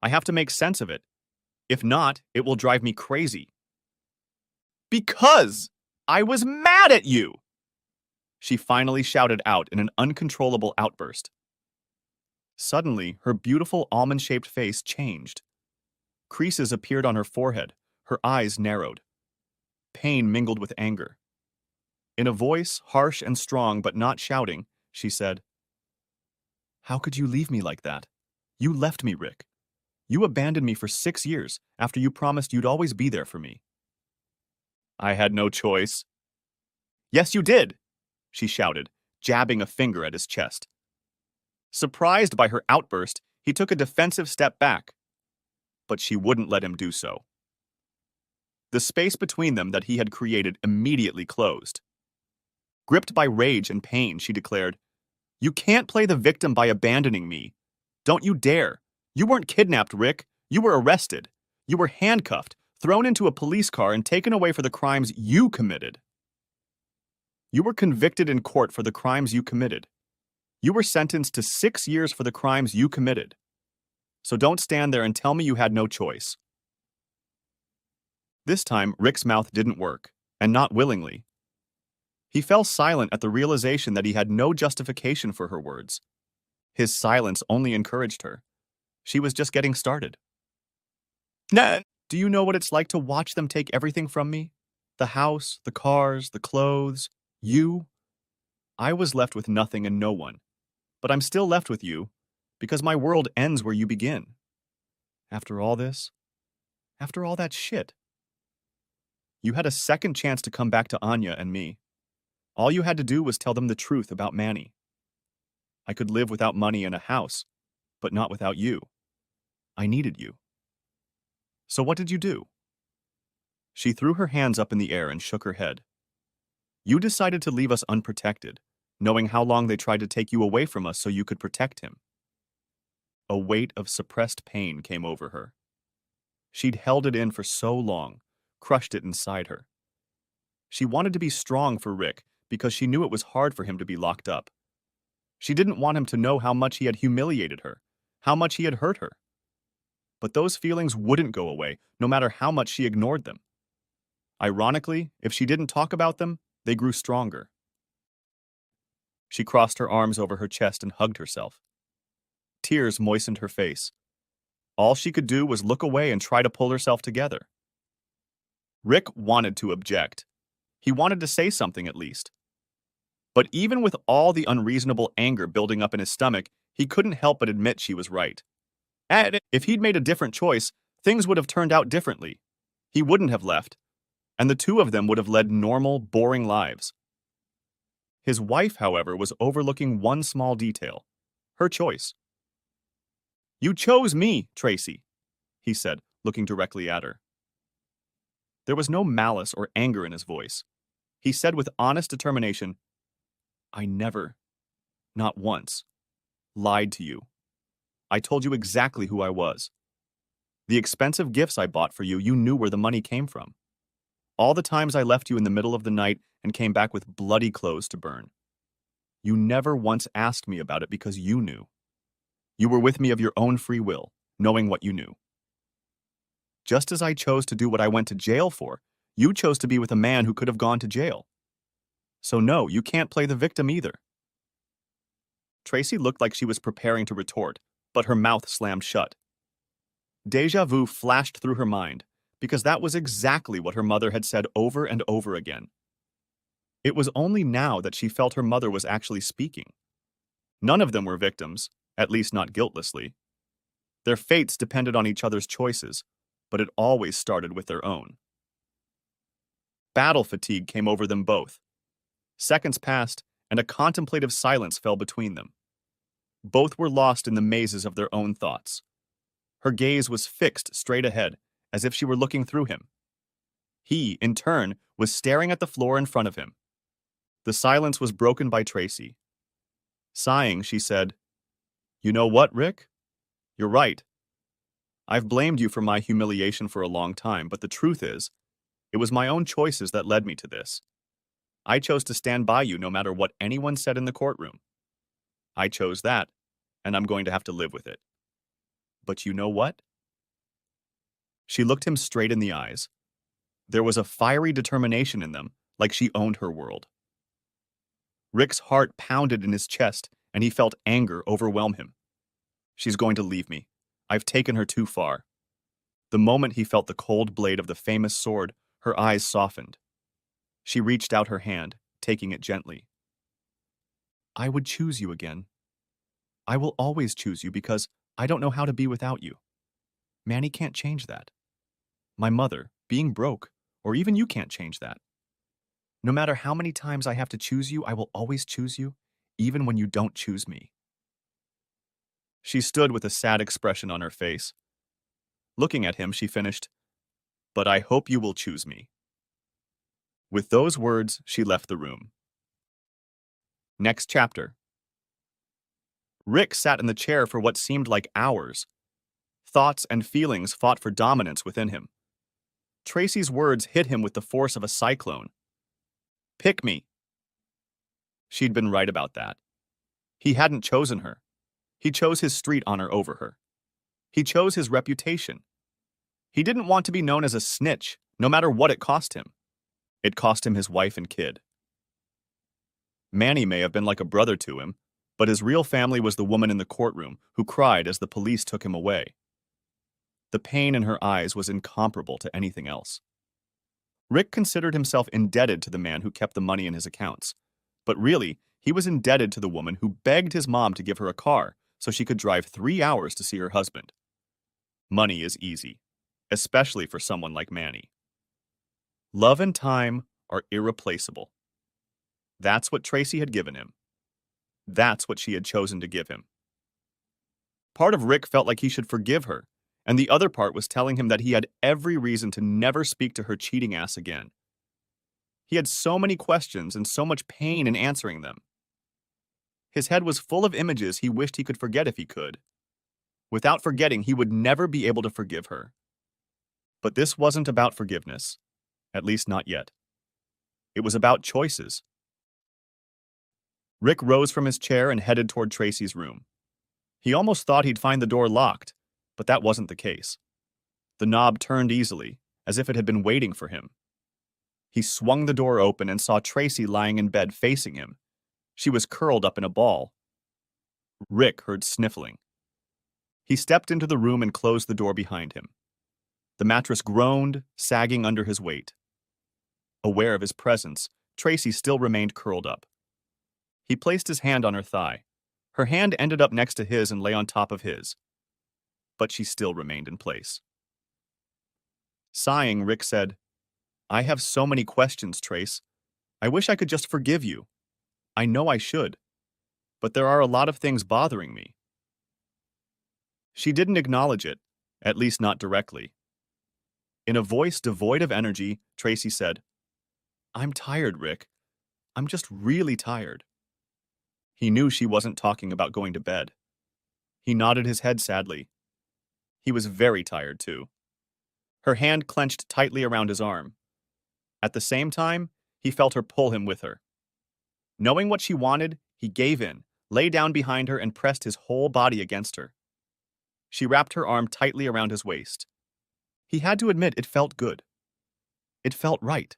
S1: I have to make sense of it. If not, it will drive me crazy. Because I was mad at you! She finally shouted out in an uncontrollable outburst. Suddenly, her beautiful almond-shaped face changed. Creases appeared on her forehead, her eyes narrowed. Pain mingled with anger. In a voice harsh and strong but not shouting, she said, "How could you leave me like that? You left me, Rick. You abandoned me for 6 years after you promised you'd always be there for me." I had no choice. Yes, you did, she shouted, jabbing a finger at his chest. Surprised by her outburst, he took a defensive step back. But she wouldn't let him do so. The space between them that he had created immediately closed. Gripped by rage and pain, she declared, "You can't play the victim by abandoning me. Don't you dare. You weren't kidnapped, Rick. You were arrested. You were handcuffed, thrown into a police car, and taken away for the crimes you committed. You were convicted in court for the crimes you committed. You were sentenced to 6 years for the crimes you committed. So don't stand there and tell me you had no choice." This time, Rick's mouth didn't work, and not willingly. He fell silent at the realization that he had no justification for her words. His silence only encouraged her. She was just getting started. Nah. Do you know what it's like to watch them take everything from me? The house, the cars, the clothes, you? I was left with nothing and no one. But I'm still left with you, because my world ends where you begin. After all this, after all that shit. You had a second chance to come back to Anya and me. All you had to do was tell them the truth about Manny. I could live without money and a house, but not without you. I needed you. So what did you do? She threw her hands up in the air and shook her head. You decided to leave us unprotected, knowing how long they tried to take you away from us so you could protect him. A weight of suppressed pain came over her. She'd held it in for so long, crushed it inside her. She wanted to be strong for Rick because she knew it was hard for him to be locked up. She didn't want him to know how much he had humiliated her, how much he had hurt her. But those feelings wouldn't go away, no matter how much she ignored them. Ironically, if she didn't talk about them, they grew stronger. She crossed her arms over her chest and hugged herself. Tears moistened her face. All she could do was look away and try to pull herself together. Rick wanted to object. He wanted to say something at least. But even with all the unreasonable anger building up in his stomach, he couldn't help but admit she was right. And if he'd made a different choice, things would have turned out differently. He wouldn't have left, and the two of them would have led normal, boring lives. His wife, however, was overlooking one small detail: her choice. "You chose me, Tracy," he said, looking directly at her. There was no malice or anger in his voice. He said with honest determination, "I never, not once, lied to you. I told you exactly who I was. The expensive gifts I bought for you, you knew where the money came from. All the times I left you in the middle of the night and came back with bloody clothes to burn. You never once asked me about it because you knew. You were with me of your own free will, knowing what you knew. Just as I chose to do what I went to jail for, you chose to be with a man who could have gone to jail. So no, you can't play the victim either." Tracy looked like she was preparing to retort, but her mouth slammed shut. Deja vu flashed through her mind, because that was exactly what her mother had said over and over again. It was only now that she felt her mother was actually speaking. None of them were victims, at least not guiltlessly. Their fates depended on each other's choices, but it always started with their own. Battle fatigue came over them both. Seconds passed, and a contemplative silence fell between them. Both were lost in the mazes of their own thoughts. Her gaze was fixed straight ahead, as if she were looking through him. He, in turn, was staring at the floor in front of him. The silence was broken by Tracy. Sighing, she said, "You know what, Rick? You're right. I've blamed you for my humiliation for a long time, but the truth is, it was my own choices that led me to this. I chose to stand by you no matter what anyone said in the courtroom. I chose that, and I'm going to have to live with it. But you know what?" She looked him straight in the eyes. There was a fiery determination in them, like she owned her world. Rick's heart pounded in his chest, and he felt anger overwhelm him. She's going to leave me. I've taken her too far. The moment he felt the cold blade of the famous sword, her eyes softened. She reached out her hand, taking it gently. "I would choose you again. I will always choose you because I don't know how to be without you. Manny can't change that. My mother, being broke, or even you can't change that. No matter how many times I have to choose you, I will always choose you, even when you don't choose me." She stood with a sad expression on her face. Looking at him, she finished, "But I hope you will choose me." With those words, she left the room. Next chapter. Rick sat in the chair for what seemed like hours. Thoughts and feelings fought for dominance within him. Tracy's words hit him with the force of a cyclone. "Pick me." She'd been right about that. He hadn't chosen her. He chose his street honor over her. He chose his reputation. He didn't want to be known as a snitch, no matter what it cost him. It cost him his wife and kid. Manny may have been like a brother to him, but his real family was the woman in the courtroom who cried as the police took him away. The pain in her eyes was incomparable to anything else. Rick considered himself indebted to the man who kept the money in his accounts, but really, he was indebted to the woman who begged his mom to give her a car so she could drive 3 hours to see her husband. Money is easy, especially for someone like Manny. Love and time are irreplaceable. That's what Tracy had given him. That's what she had chosen to give him. Part of Rick felt like he should forgive her, and the other part was telling him that he had every reason to never speak to her cheating ass again. He had so many questions and so much pain in answering them. His head was full of images he wished he could forget if he could. Without forgetting, he would never be able to forgive her. But this wasn't about forgiveness, at least not yet. It was about choices. Rick rose from his chair and headed toward Tracy's room. He almost thought he'd find the door locked, but that wasn't the case. The knob turned easily, as if it had been waiting for him. He swung the door open and saw Tracy lying in bed facing him. She was curled up in a ball. Rick heard sniffling. He stepped into the room and closed the door behind him. The mattress groaned, sagging under his weight. Aware of his presence, Tracy still remained curled up. He placed his hand on her thigh. Her hand ended up next to his and lay on top of his. But she still remained in place. Sighing, Rick said, "I have so many questions, Trace. I wish I could just forgive you. I know I should. But there are a lot of things bothering me." She didn't acknowledge it, at least not directly. In a voice devoid of energy, Tracy said, "I'm tired, Rick. I'm just really tired." He knew she wasn't talking about going to bed. He nodded his head sadly. He was very tired, too. Her hand clenched tightly around his arm. At the same time, he felt her pull him with her. Knowing what she wanted, he gave in, lay down behind her, and pressed his whole body against her. She wrapped her arm tightly around his waist. He had to admit it felt good. It felt right.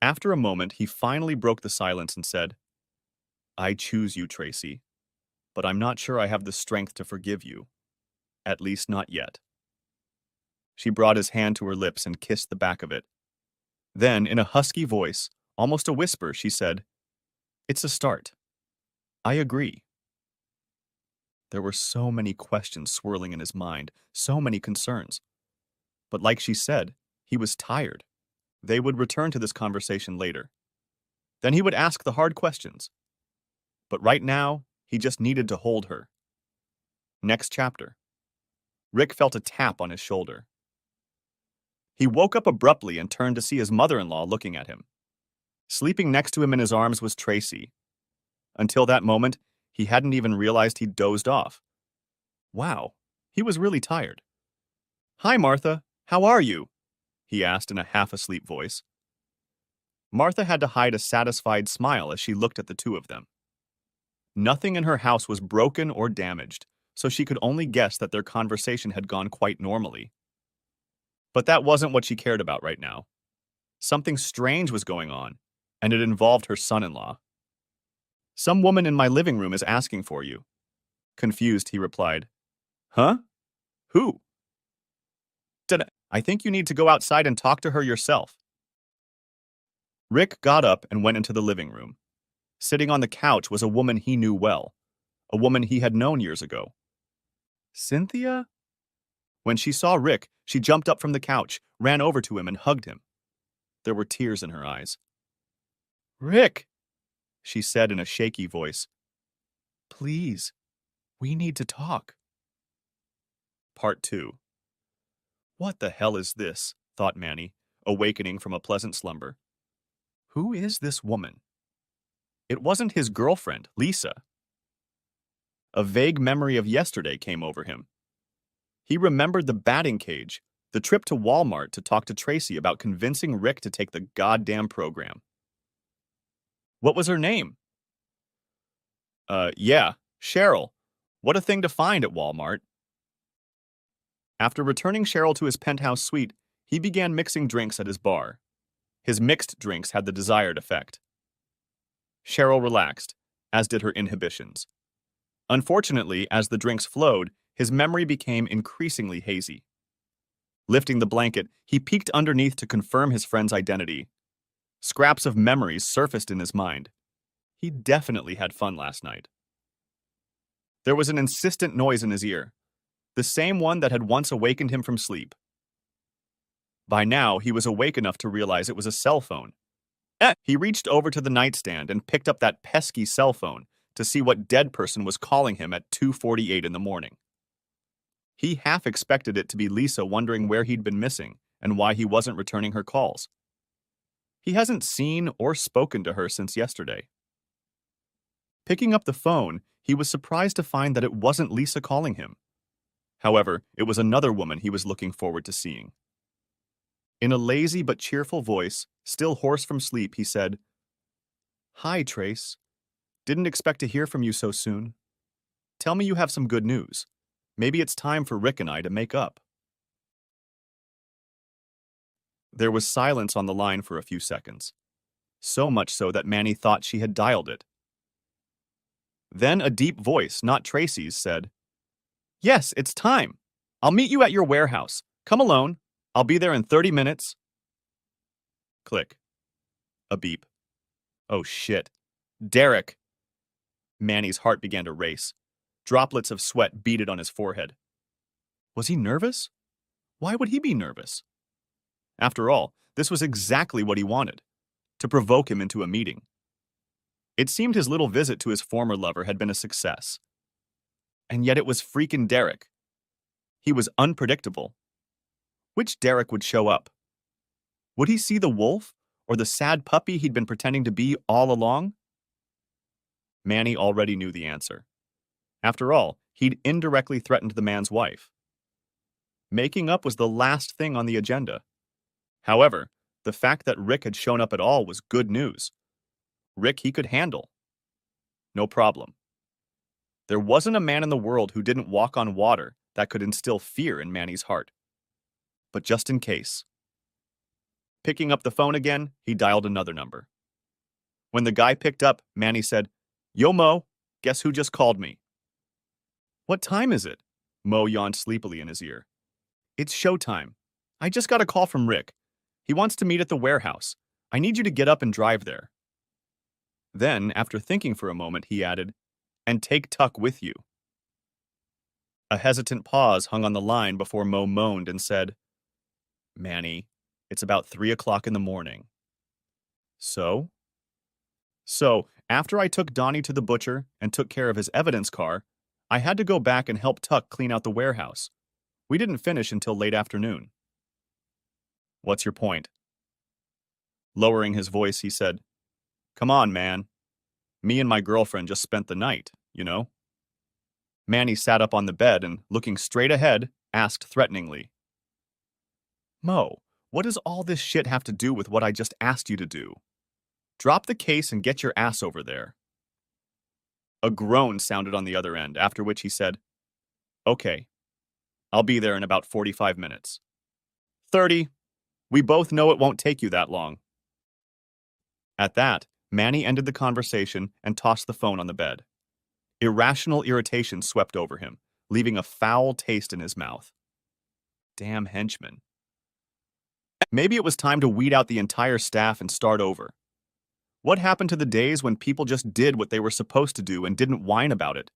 S1: After a moment, he finally broke the silence and said, "I choose you, Tracy, but I'm not sure I have the strength to forgive you. At least not yet." She brought his hand to her lips and kissed the back of it. Then, in a husky voice, almost a whisper, she said, "It's a start. I agree." There were so many questions swirling in his mind, so many concerns. But like she said, he was tired. They would return to this conversation later. Then he would ask the hard questions. But right now, he just needed to hold her. Next chapter. Rick felt a tap on his shoulder. He woke up abruptly and turned to see his mother-in-law looking at him. Sleeping next to him in his arms was Tracy. Until that moment, he hadn't even realized he'd dozed off. Wow, he was really tired. "Hi, Martha. How are you?" he asked in a half-asleep voice. Martha had to hide a satisfied smile as she looked at the two of them. Nothing in her house was broken or damaged, so she could only guess that their conversation had gone quite normally. But that wasn't what she cared about right now. Something strange was going on, and it involved her son-in-law. "Some woman in my living room is asking for you." Confused, he replied, "Huh? Who?" "I think you need to go outside and talk to her yourself." Rick got up and went into the living room. Sitting on the couch was a woman he knew well, a woman he had known years ago. "Cynthia?" When she saw Rick, she jumped up from the couch, ran over to him, and hugged him. There were tears in her eyes. "Rick," she said in a shaky voice, "please, we need to talk." Part 2. What the hell is this? Thought Manny, awakening from a pleasant slumber. Who is this woman? It wasn't his girlfriend, Lisa. A vague memory of yesterday came over him. He remembered the batting cage, the trip to Walmart to talk to Tracy about convincing Rick to take the goddamn program. What was her name? Yeah, Cheryl. What a thing to find at Walmart. After returning Cheryl to his penthouse suite, he began mixing drinks at his bar. His mixed drinks had the desired effect. Cheryl relaxed, as did her inhibitions. Unfortunately, as the drinks flowed, his memory became increasingly hazy. Lifting the blanket, he peeked underneath to confirm his friend's identity. Scraps of memories surfaced in his mind. He definitely had fun last night. There was an insistent noise in his ear, the same one that had once awakened him from sleep. By now, he was awake enough to realize it was a cell phone. He reached over to the nightstand and picked up that pesky cell phone to see what dead person was calling him at 2:48 in the morning. He half expected it to be Lisa wondering where he'd been missing and why he wasn't returning her calls. He hasn't seen or spoken to her since yesterday. Picking up the phone, he was surprised to find that it wasn't Lisa calling him. However, it was another woman he was looking forward to seeing. In a lazy but cheerful voice, still hoarse from sleep, he said, "Hi, Trace. Didn't expect to hear from you so soon. Tell me you have some good news. Maybe it's time for Rick and I to make up." There was silence on the line for a few seconds, so much so that Manny thought she had dialed it. Then a deep voice, not Tracy's, said, "Yes, it's time. I'll meet you at your warehouse. Come alone. I'll be there in 30 minutes. Click. A beep. Oh shit. Derek. Manny's heart began to race. Droplets of sweat beaded on his forehead. Was he nervous? Why would he be nervous? After all, this was exactly what he wanted, to provoke him into a meeting. It seemed his little visit to his former lover had been a success. And yet it was freaking Derek. He was unpredictable. Which Derek would show up? Would he see the wolf or the sad puppy he'd been pretending to be all along? Manny already knew the answer. After all, he'd indirectly threatened the man's wife. Making up was the last thing on the agenda. However, the fact that Rick had shown up at all was good news. Rick he could handle. No problem. There wasn't a man in the world who didn't walk on water that could instill fear in Manny's heart. But just in case. Picking up the phone again, he dialed another number. When the guy picked up, Manny said, "Yo, Mo, guess who just called me?" "What time is it?" Mo yawned sleepily in his ear. "It's showtime. I just got a call from Rick. He wants to meet at the warehouse. I need you to get up and drive there." Then, after thinking for a moment, he added, "And take Tuck with you." A hesitant pause hung on the line before Mo moaned and said, "Manny, it's about 3 o'clock in the morning." So? So, after I took Donnie to the butcher and took care of his evidence car, I had to go back and help Tuck clean out the warehouse. We didn't finish until late afternoon. What's your point? Lowering his voice, he said, Come on, man. Me and my girlfriend just spent the night, you know? Manny sat up on the bed and, looking straight ahead, asked threateningly, Mo, what does all this shit have to do with what I just asked you to do? Drop the case and get your ass over there. A groan sounded on the other end, after which he said, Okay, I'll be there in about 45 minutes. 30. We both know it won't take you that long. At that, Manny ended the conversation and tossed the phone on the bed. Irrational irritation swept over him, leaving a foul taste in his mouth. Damn henchman. Maybe it was time to weed out the entire staff and start over. What happened to the days when people just did what they were supposed to do and didn't whine about it?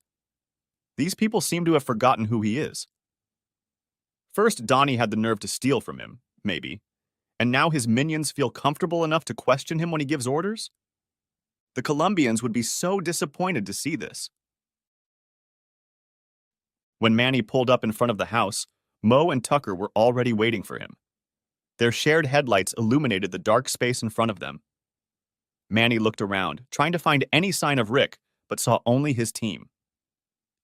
S1: These people seem to have forgotten who he is. First, Donnie had the nerve to steal from him, maybe, and now his minions feel comfortable enough to question him when he gives orders? The Colombians would be so disappointed to see this. When Manny pulled up in front of the house, Mo and Tucker were already waiting for him. Their shared headlights illuminated the dark space in front of them. Manny looked around, trying to find any sign of Rick, but saw only his team.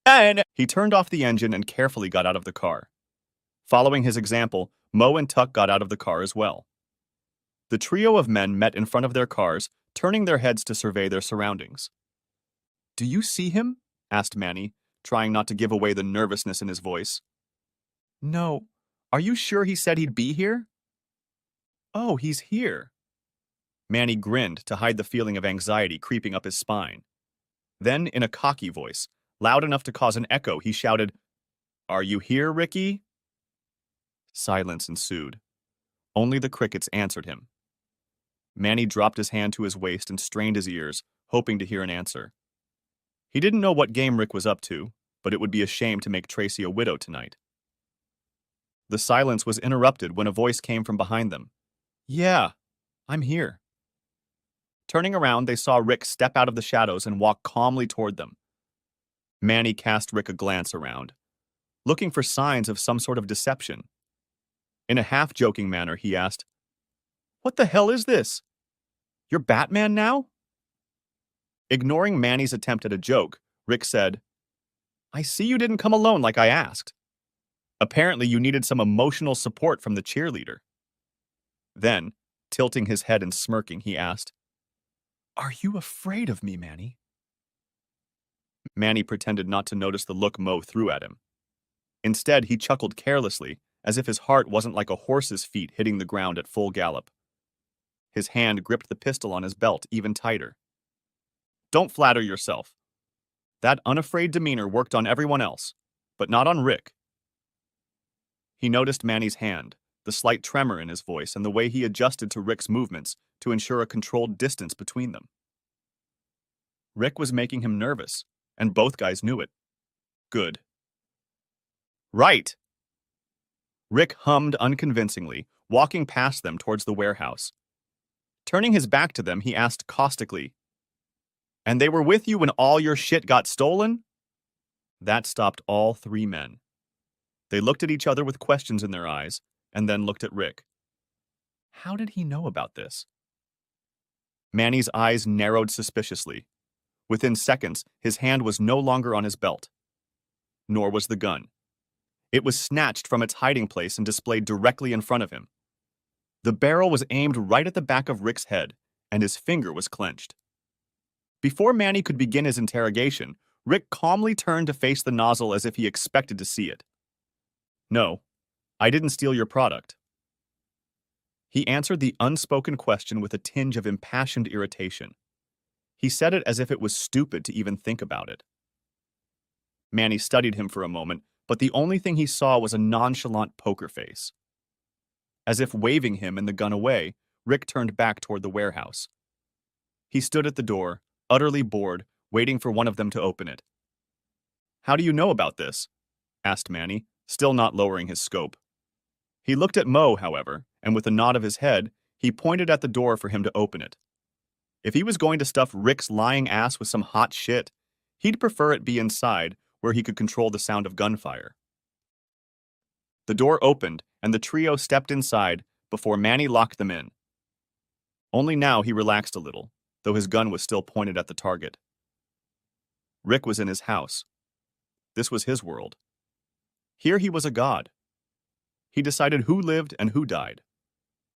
S1: And he turned off the engine and carefully got out of the car. Following his example, Mo and Tuck got out of the car as well. The trio of men met in front of their cars, turning their heads to survey their surroundings. Do you see him? Asked Manny, trying not to give away the nervousness in his voice. No. Are you sure he said he'd be here? Oh, he's here. Manny grinned to hide the feeling of anxiety creeping up his spine. Then, in a cocky voice, loud enough to cause an echo, he shouted, Are you here, Ricky? Silence ensued. Only the crickets answered him. Manny dropped his hand to his waist and strained his ears, hoping to hear an answer. He didn't know what game Rick was up to, but it would be a shame to make Tracy a widow tonight. The silence was interrupted when a voice came from behind them. Yeah, I'm here. Turning around, they saw Rick step out of the shadows and walk calmly toward them. Manny cast Rick a glance around, looking for signs of some sort of deception. In a half-joking manner, he asked, What the hell is this? You're Batman now? Ignoring Manny's attempt at a joke, Rick said, I see you didn't come alone like I asked. Apparently you needed some emotional support from the cheerleader. Then, tilting his head and smirking, he asked, Are you afraid of me, Manny? Manny pretended not to notice the look Mo threw at him. Instead, he chuckled carelessly, as if his heart wasn't like a horse's feet hitting the ground at full gallop. His hand gripped the pistol on his belt even tighter. Don't flatter yourself. That unafraid demeanor worked on everyone else, but not on Rick. He noticed Manny's hand, the slight tremor in his voice, and the way he adjusted to Rick's movements to ensure a controlled distance between them. Rick was making him nervous, and both guys knew it. Good. Right! Rick hummed unconvincingly, walking past them towards the warehouse. Turning his back to them, he asked caustically, And they were with you when all your shit got stolen? That stopped all three men. They looked at each other with questions in their eyes, and then looked at Rick. How did he know about this? Manny's eyes narrowed suspiciously. Within seconds, his hand was no longer on his belt. Nor was the gun. It was snatched from its hiding place and displayed directly in front of him. The barrel was aimed right at the back of Rick's head, and his finger was clenched. Before Manny could begin his interrogation, Rick calmly turned to face the nozzle as if he expected to see it. No, I didn't steal your product. He answered the unspoken question with a tinge of impassioned irritation. He said it as if it was stupid to even think about it. Manny studied him for a moment, but the only thing he saw was a nonchalant poker face. As if waving him and the gun away, Rick turned back toward the warehouse. He stood at the door, utterly bored, waiting for one of them to open it. How do you know about this? Asked Manny, still not lowering his scope. He looked at Mo, however, and with a nod of his head, he pointed at the door for him to open it. If he was going to stuff Rick's lying ass with some hot shit, he'd prefer it be inside, where he could control the sound of gunfire. The door opened, and the trio stepped inside before Manny locked them in. Only now he relaxed a little, though his gun was still pointed at the target. Rick was in his house. This was his world. Here he was a god. He decided who lived and who died.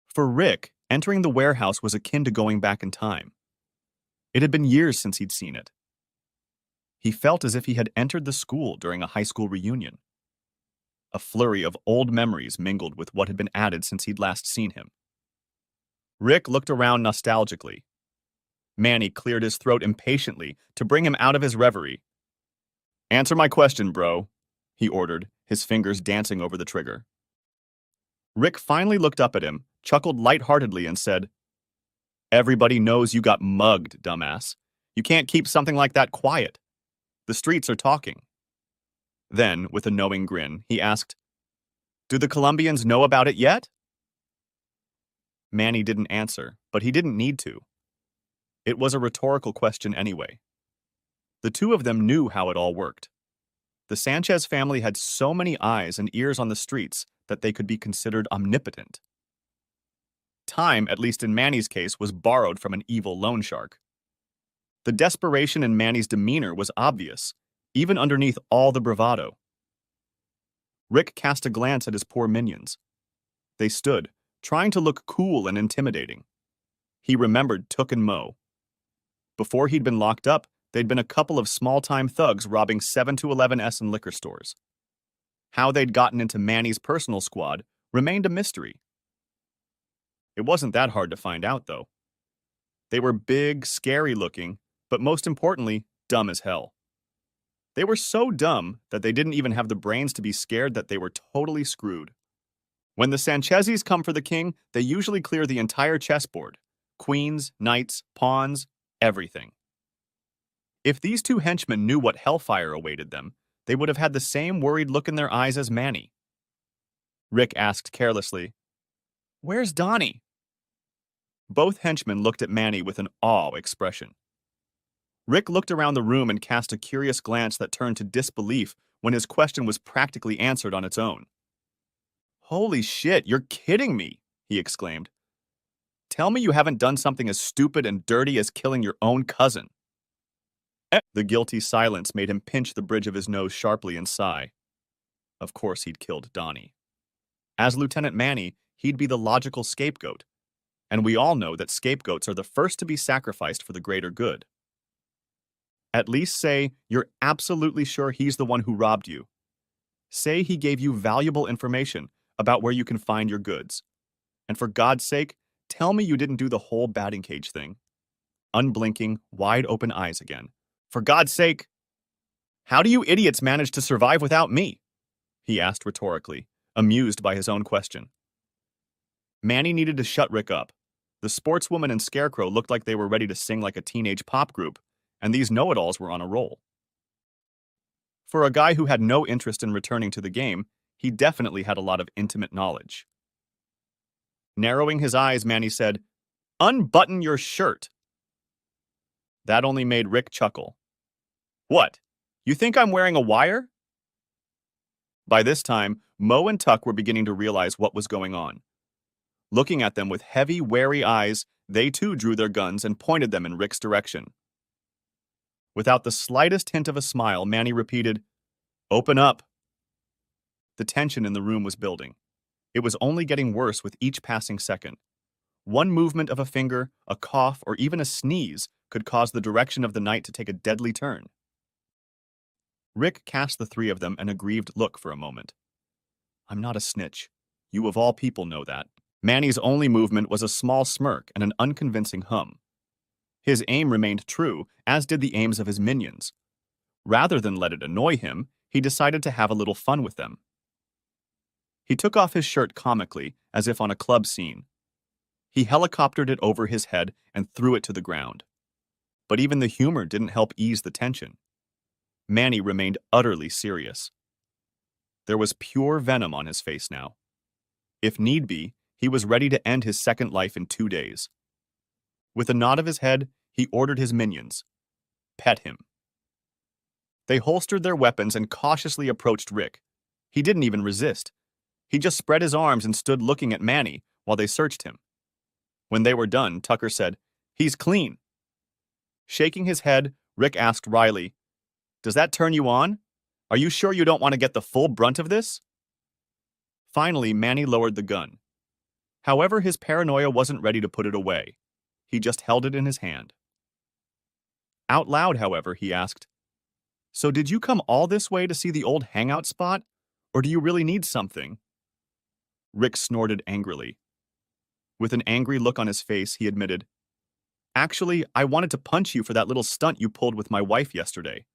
S1: For Rick, entering the warehouse was akin to going back in time. It had been years since he'd seen it. He felt as if he had entered the school during a high school reunion. A flurry of old memories mingled with what had been added since he'd last seen him. Rick looked around nostalgically. Manny cleared his throat impatiently to bring him out of his reverie. "Answer my question, bro," he ordered, his fingers dancing over the trigger. Rick finally looked up at him, chuckled lightheartedly, and said, "Everybody knows you got mugged, dumbass. You can't keep something like that quiet. The streets are talking." Then, with a knowing grin, he asked, "Do the Colombians know about it yet?" Manny didn't answer, but he didn't need to. It was a rhetorical question anyway. The two of them knew how it all worked. The Sanchez family had so many eyes and ears on the streets that they could be considered omnipotent. Time, at least in Manny's case, was borrowed from an evil loan shark. The desperation in Manny's demeanor was obvious, even underneath all the bravado. Rick cast a glance at his poor minions. They stood, trying to look cool and intimidating. He remembered Took and Mo. Before he'd been locked up, they'd been a couple of small-time thugs robbing 7-Eleven-S and liquor stores. How they'd gotten into Manny's personal squad remained a mystery. It wasn't that hard to find out, though. They were big, scary-looking, but most importantly, dumb as hell. They were so dumb that they didn't even have the brains to be scared that they were totally screwed. When the Sanchezes come for the king, they usually clear the entire chessboard. Queens, knights, pawns, everything. If these two henchmen knew what hellfire awaited them, they would have had the same worried look in their eyes as Manny. Rick asked carelessly, "Where's Donnie?" Both henchmen looked at Manny with an awe expression. Rick looked around the room and cast a curious glance that turned to disbelief when his question was practically answered on its own. "Holy shit, you're kidding me!" he exclaimed. "Tell me you haven't done something as stupid and dirty as killing your own cousin." The guilty silence made him pinch the bridge of his nose sharply and sigh. Of course he'd killed Donnie. As Lieutenant Manny, he'd be the logical scapegoat, and we all know that scapegoats are the first to be sacrificed for the greater good. At least say you're absolutely sure he's the one who robbed you. Say he gave you valuable information about where you can find your goods. And for God's sake, tell me you didn't do the whole batting cage thing. Unblinking, wide-open eyes again. For God's sake! How do you idiots manage to survive without me? He asked rhetorically, amused by his own question. Manny needed to shut Rick up. The sportswoman and Scarecrow looked like they were ready to sing like a teenage pop group, and these know-it-alls were on a roll. For a guy who had no interest in returning to the game, he definitely had a lot of intimate knowledge. Narrowing his eyes, Manny said, "Unbutton your shirt." That only made Rick chuckle. "What? You think I'm wearing a wire?" By this time, Mo and Tuck were beginning to realize what was going on. Looking at them with heavy, wary eyes, they too drew their guns and pointed them in Rick's direction. Without the slightest hint of a smile, Manny repeated, "Open up." The tension in the room was building. It was only getting worse with each passing second. One movement of a finger, a cough, or even a sneeze could cause the direction of the night to take a deadly turn. Rick cast the three of them an aggrieved look for a moment. "I'm not a snitch. You of all people know that." Manny's only movement was a small smirk and an unconvincing hum. His aim remained true, as did the aims of his minions. Rather than let it annoy him, he decided to have a little fun with them. He took off his shirt comically, as if on a club scene. He helicoptered it over his head and threw it to the ground. But even the humor didn't help ease the tension. Manny remained utterly serious. There was pure venom on his face now. If need be, he was ready to end his second life in 2 days. With a nod of his head, he ordered his minions, "Pet him." They holstered their weapons and cautiously approached Rick. He didn't even resist. He just spread his arms and stood looking at Manny while they searched him. When they were done, Tucker said, "He's clean." Shaking his head, Rick asked Riley, "Does that turn you on? Are you sure you don't want to get the full brunt of this?" Finally, Manny lowered the gun. However, his paranoia wasn't ready to put it away. He just held it in his hand. Out loud, however, he asked, "So did you come all this way to see the old hangout spot? Or do you really need something?" Rick snorted angrily. With an angry look on his face, he admitted, "Actually, I wanted to punch you for that little stunt you pulled with my wife yesterday.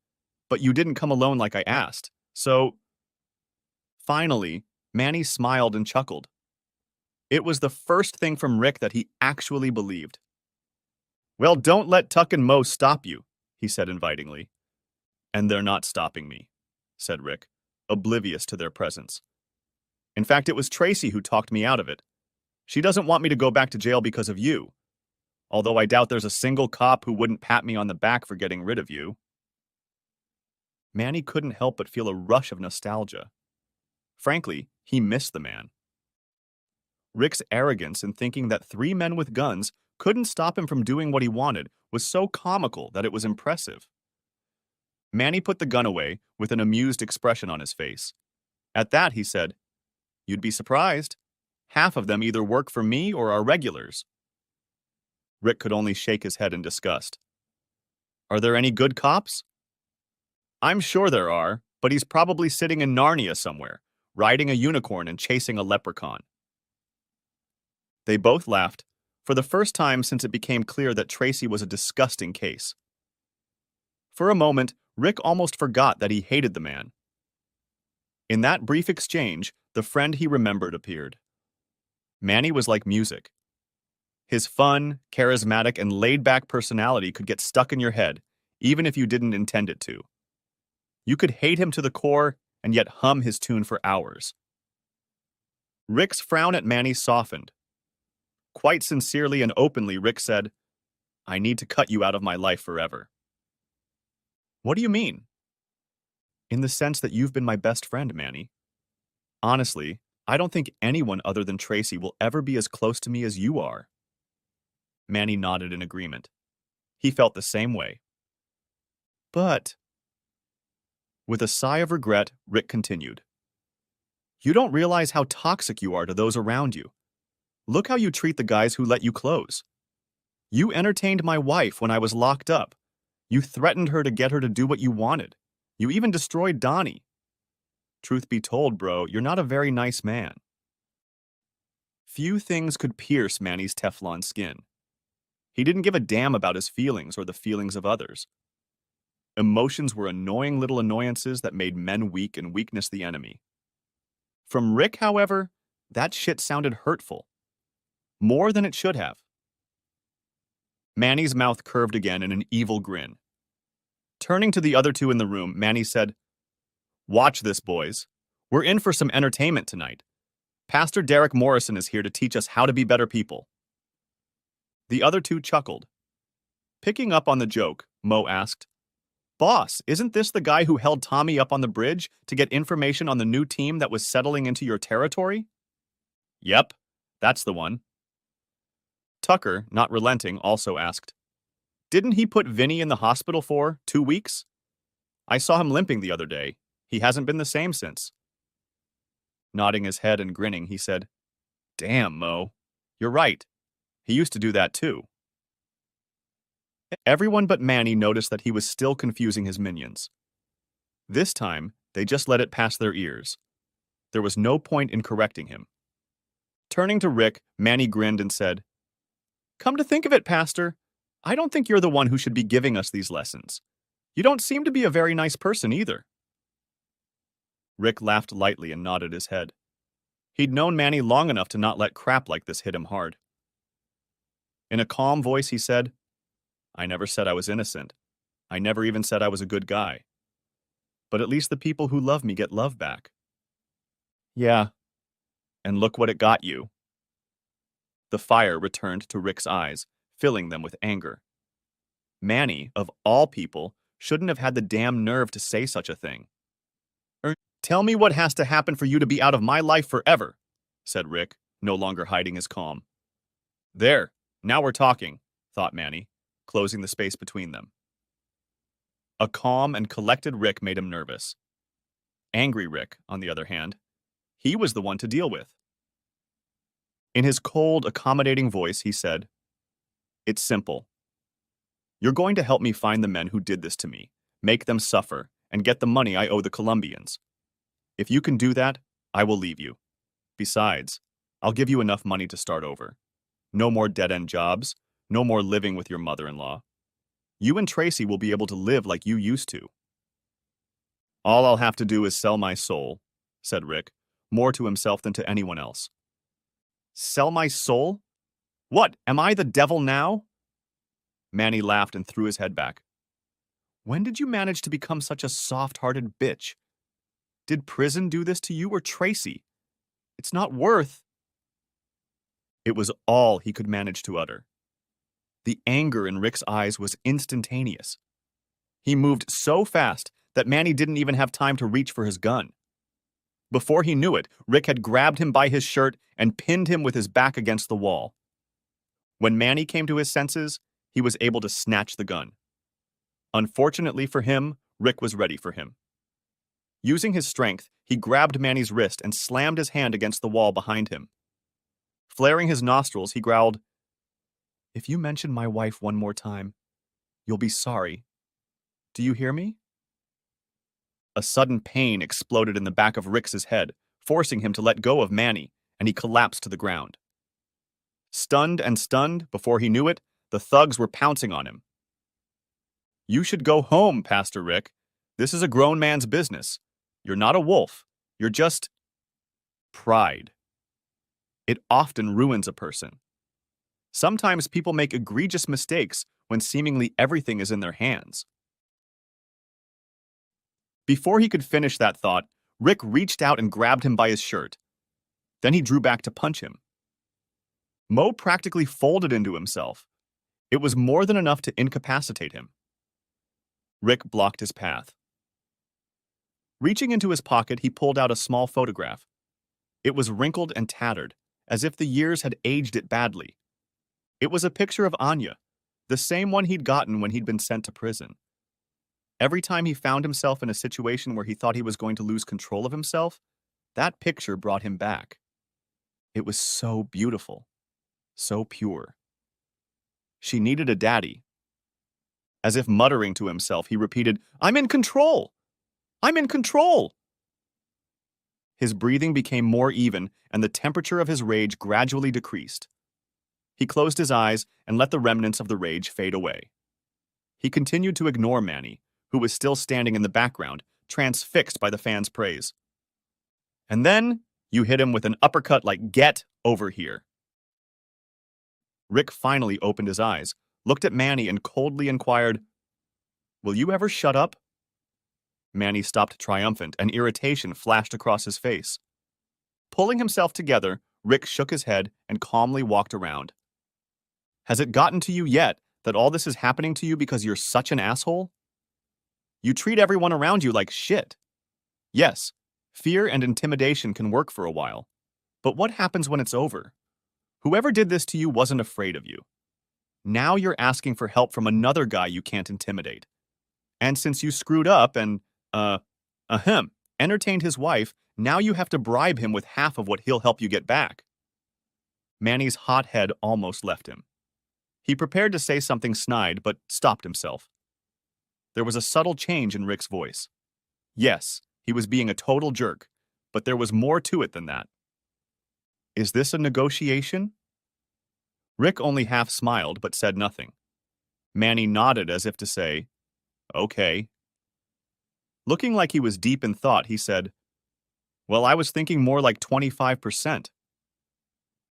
S1: But you didn't come alone like I asked, so—" Finally, Manny smiled and chuckled. It was the first thing from Rick that he actually believed. "Well, don't let Tuck and Mo stop you," he said invitingly. "And they're not stopping me," said Rick, oblivious to their presence. "In fact, it was Tracy who talked me out of it. She doesn't want me to go back to jail because of you. Although I doubt there's a single cop who wouldn't pat me on the back for getting rid of you." Manny couldn't help but feel a rush of nostalgia. Frankly, he missed the man. Rick's arrogance in thinking that three men with guns couldn't stop him from doing what he wanted was so comical that it was impressive. Manny put the gun away with an amused expression on his face. At that, he said, "You'd be surprised. Half of them either work for me or are regulars." Rick could only shake his head in disgust. "Are there any good cops?" "I'm sure there are, but he's probably sitting in Narnia somewhere, riding a unicorn and chasing a leprechaun." They both laughed, for the first time since it became clear that Tracy was a disgusting case. For a moment, Rick almost forgot that he hated the man. In that brief exchange, the friend he remembered appeared. Manny was like music. His fun, charismatic, and laid-back personality could get stuck in your head, even if you didn't intend it to. You could hate him to the core and yet hum his tune for hours. Rick's frown at Manny softened. Quite sincerely and openly, Rick said, "I need to cut you out of my life forever." "What do you mean?" "In the sense that you've been my best friend, Manny. Honestly, I don't think anyone other than Tracy will ever be as close to me as you are." Manny nodded in agreement. He felt the same way. "But—" With a sigh of regret, Rick continued, "You don't realize how toxic you are to those around you. Look how you treat the guys who let you close. You entertained my wife when I was locked up. You threatened her to get her to do what you wanted. You even destroyed Donnie. Truth be told, bro, you're not a very nice man." Few things could pierce Manny's Teflon skin. He didn't give a damn about his feelings or the feelings of others. Emotions were annoying little annoyances that made men weak and weakness the enemy. From Rick, however, that shit sounded hurtful. More than it should have. Manny's mouth curved again in an evil grin. Turning to the other two in the room, Manny said, "Watch this, boys. We're in for some entertainment tonight. Pastor Derek Morrison is here to teach us how to be better people." The other two chuckled. Picking up on the joke, Mo asked, "Boss, isn't this the guy who held Tommy up on the bridge to get information on the new team that was settling into your territory?" "Yep, that's the one." Tucker, not relenting, also asked, "Didn't he put Vinny in the hospital for 2 weeks? I saw him limping the other day. He hasn't been the same since." Nodding his head and grinning, he said, "Damn, Mo. You're right. He used to do that too." Everyone but Manny noticed that he was still confusing his minions. This time, they just let it pass their ears. There was no point in correcting him. Turning to Rick, Manny grinned and said, "Come to think of it, Pastor, I don't think you're the one who should be giving us these lessons. You don't seem to be a very nice person either." Rick laughed lightly and nodded his head. He'd known Manny long enough to not let crap like this hit him hard. In a calm voice, he said, "I never said I was innocent. I never even said I was a good guy. But at least the people who love me get love back." "Yeah, and look what it got you." The fire returned to Rick's eyes, filling them with anger. Manny, of all people, shouldn't have had the damn nerve to say such a thing. "Tell me what has to happen for you to be out of my life forever," said Rick, no longer hiding his calm. "There, now we're talking," thought Manny, closing the space between them. A calm and collected Rick made him nervous. Angry Rick, on the other hand, he was the one to deal with. In his cold, accommodating voice, he said, "It's simple. You're going to help me find the men who did this to me, make them suffer, and get the money I owe the Colombians. If you can do that, I will leave you. Besides, I'll give you enough money to start over. No more dead-end jobs, no more living with your mother-in-law. You and Tracy will be able to live like you used to." "All I'll have to do is sell my soul," said Rick, more to himself than to anyone else. "Sell my soul? What, am I the devil now?" Manny laughed and threw his head back. "When did you manage to become such a soft-hearted bitch? Did prison do this to you or Tracy? It's not worth—" It was all he could manage to utter. The anger in Rick's eyes was instantaneous. He moved so fast that Manny didn't even have time to reach for his gun. Before he knew it, Rick had grabbed him by his shirt and pinned him with his back against the wall. When Manny came to his senses, he was able to snatch the gun. Unfortunately for him, Rick was ready for him. Using his strength, he grabbed Manny's wrist and slammed his hand against the wall behind him. Flaring his nostrils, he growled, "If you mention my wife one more time, you'll be sorry. Do you hear me?" A sudden pain exploded in the back of Rick's head, forcing him to let go of Manny, and he collapsed to the ground. Stunned, before he knew it, the thugs were pouncing on him. "You should go home, Pastor Rick. This is a grown man's business. You're not a wolf. You're just—" pride. It often ruins a person. Sometimes people make egregious mistakes when seemingly everything is in their hands. Before he could finish that thought, Rick reached out and grabbed him by his shirt. Then he drew back to punch him. Mo practically folded into himself. It was more than enough to incapacitate him. Rick blocked his path. Reaching into his pocket, he pulled out a small photograph. It was wrinkled and tattered, as if the years had aged it badly. It was a picture of Anya, the same one he'd gotten when he'd been sent to prison. Every time he found himself in a situation where he thought he was going to lose control of himself, that picture brought him back. It was so beautiful, so pure. She needed a daddy. As if muttering to himself, he repeated, "I'm in control! I'm in control!" His breathing became more even, and the temperature of his rage gradually decreased. He closed his eyes and let the remnants of the rage fade away. He continued to ignore Manny, who was still standing in the background, transfixed by the fans' praise. And then, you hit him with an uppercut like, "Get over here." Rick finally opened his eyes, looked at Manny, and coldly inquired, "Will you ever shut up?" Manny stopped triumphant, and irritation flashed across his face. Pulling himself together, Rick shook his head and calmly walked around. "Has it gotten to you yet that all this is happening to you because you're such an asshole? You treat everyone around you like shit. Yes, fear and intimidation can work for a while, but what happens when it's over? Whoever did this to you wasn't afraid of you. Now you're asking for help from another guy you can't intimidate. And since you screwed up and, entertained his wife, now you have to bribe him with half of what he'll help you get back." Manny's hot head almost left him. He prepared to say something snide, but stopped himself. There was a subtle change in Rick's voice. Yes, he was being a total jerk, but there was more to it than that. "Is this a negotiation?" Rick only half smiled, but said nothing. Manny nodded as if to say, "Okay." Looking like he was deep in thought, he said, "Well, I was thinking more like 25%.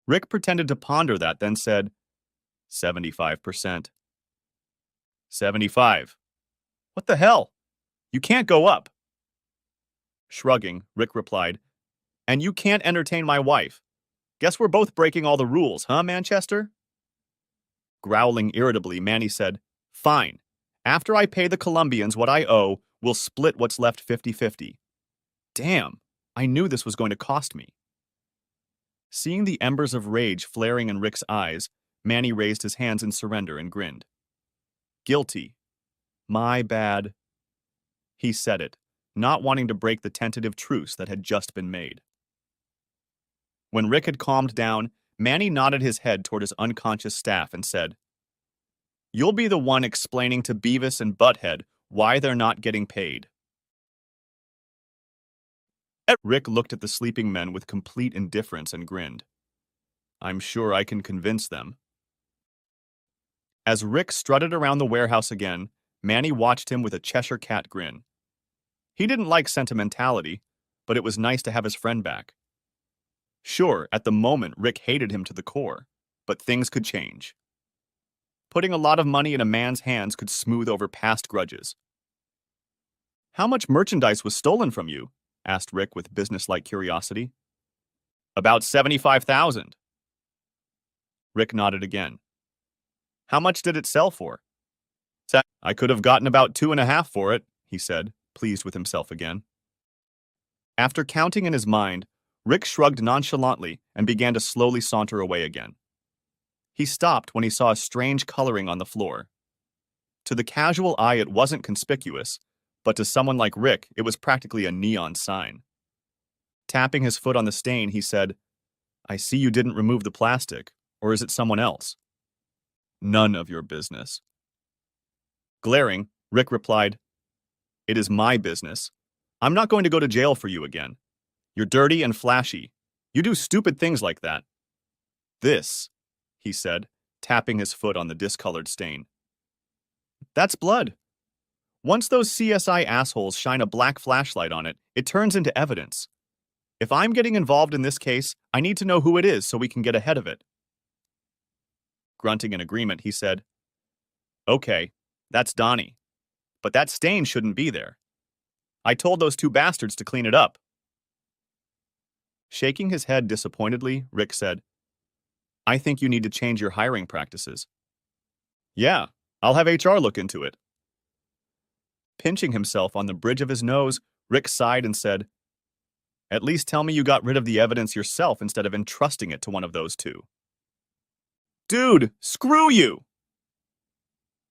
S1: Rick pretended to ponder that, then said, 75%. 75. What the hell? You can't go up." Shrugging, Rick replied, "And you can't entertain my wife. Guess we're both breaking all the rules, huh, Manchester?" Growling irritably, Manny said, "Fine. After I pay the Colombians what I owe, we'll split what's left 50-50. Damn, I knew this was going to cost me." Seeing the embers of rage flaring in Rick's eyes, Manny raised his hands in surrender and grinned. Guilty. My bad. He said it, not wanting to break the tentative truce that had just been made. When Rick had calmed down, Manny nodded his head toward his unconscious staff and said, "You'll be the one explaining to Beavis and Butthead why they're not getting paid." Rick looked at the sleeping men with complete indifference and grinned. "I'm sure I can convince them." As Rick strutted around the warehouse again, Manny watched him with a Cheshire Cat grin. He didn't like sentimentality, but it was nice to have his friend back. Sure, at the moment Rick hated him to the core, but things could change. Putting a lot of money in a man's hands could smooth over past grudges. "How much merchandise was stolen from you?" asked Rick with businesslike curiosity. "About 75,000. Rick nodded again. "How much did it sell for?" "I could have gotten about 2.5 for it," he said, pleased with himself again. After counting in his mind, Rick shrugged nonchalantly and began to slowly saunter away again. He stopped when he saw a strange coloring on the floor. To the casual eye it wasn't conspicuous, but to someone like Rick it was practically a neon sign. Tapping his foot on the stain, he said, "I see you didn't remove the plastic, or is it someone else?" "None of your business." Glaring, Rick replied, "It is my business. I'm not going to go to jail for you again. You're dirty and flashy. You do stupid things like that." "This," he said, tapping his foot on the discolored stain. "That's blood. Once those CSI assholes shine a black flashlight on it, it turns into evidence. If I'm getting involved in this case, I need to know who it is so we can get ahead of it." Grunting in agreement, he said, "Okay, that's Donnie. But that stain shouldn't be there. I told those two bastards to clean it up." Shaking his head disappointedly, Rick said, "I think you need to change your hiring practices." "Yeah, I'll have HR look into it." Pinching himself on the bridge of his nose, Rick sighed and said, "At least tell me you got rid of the evidence yourself instead of entrusting it to one of those two." "Dude, screw you!"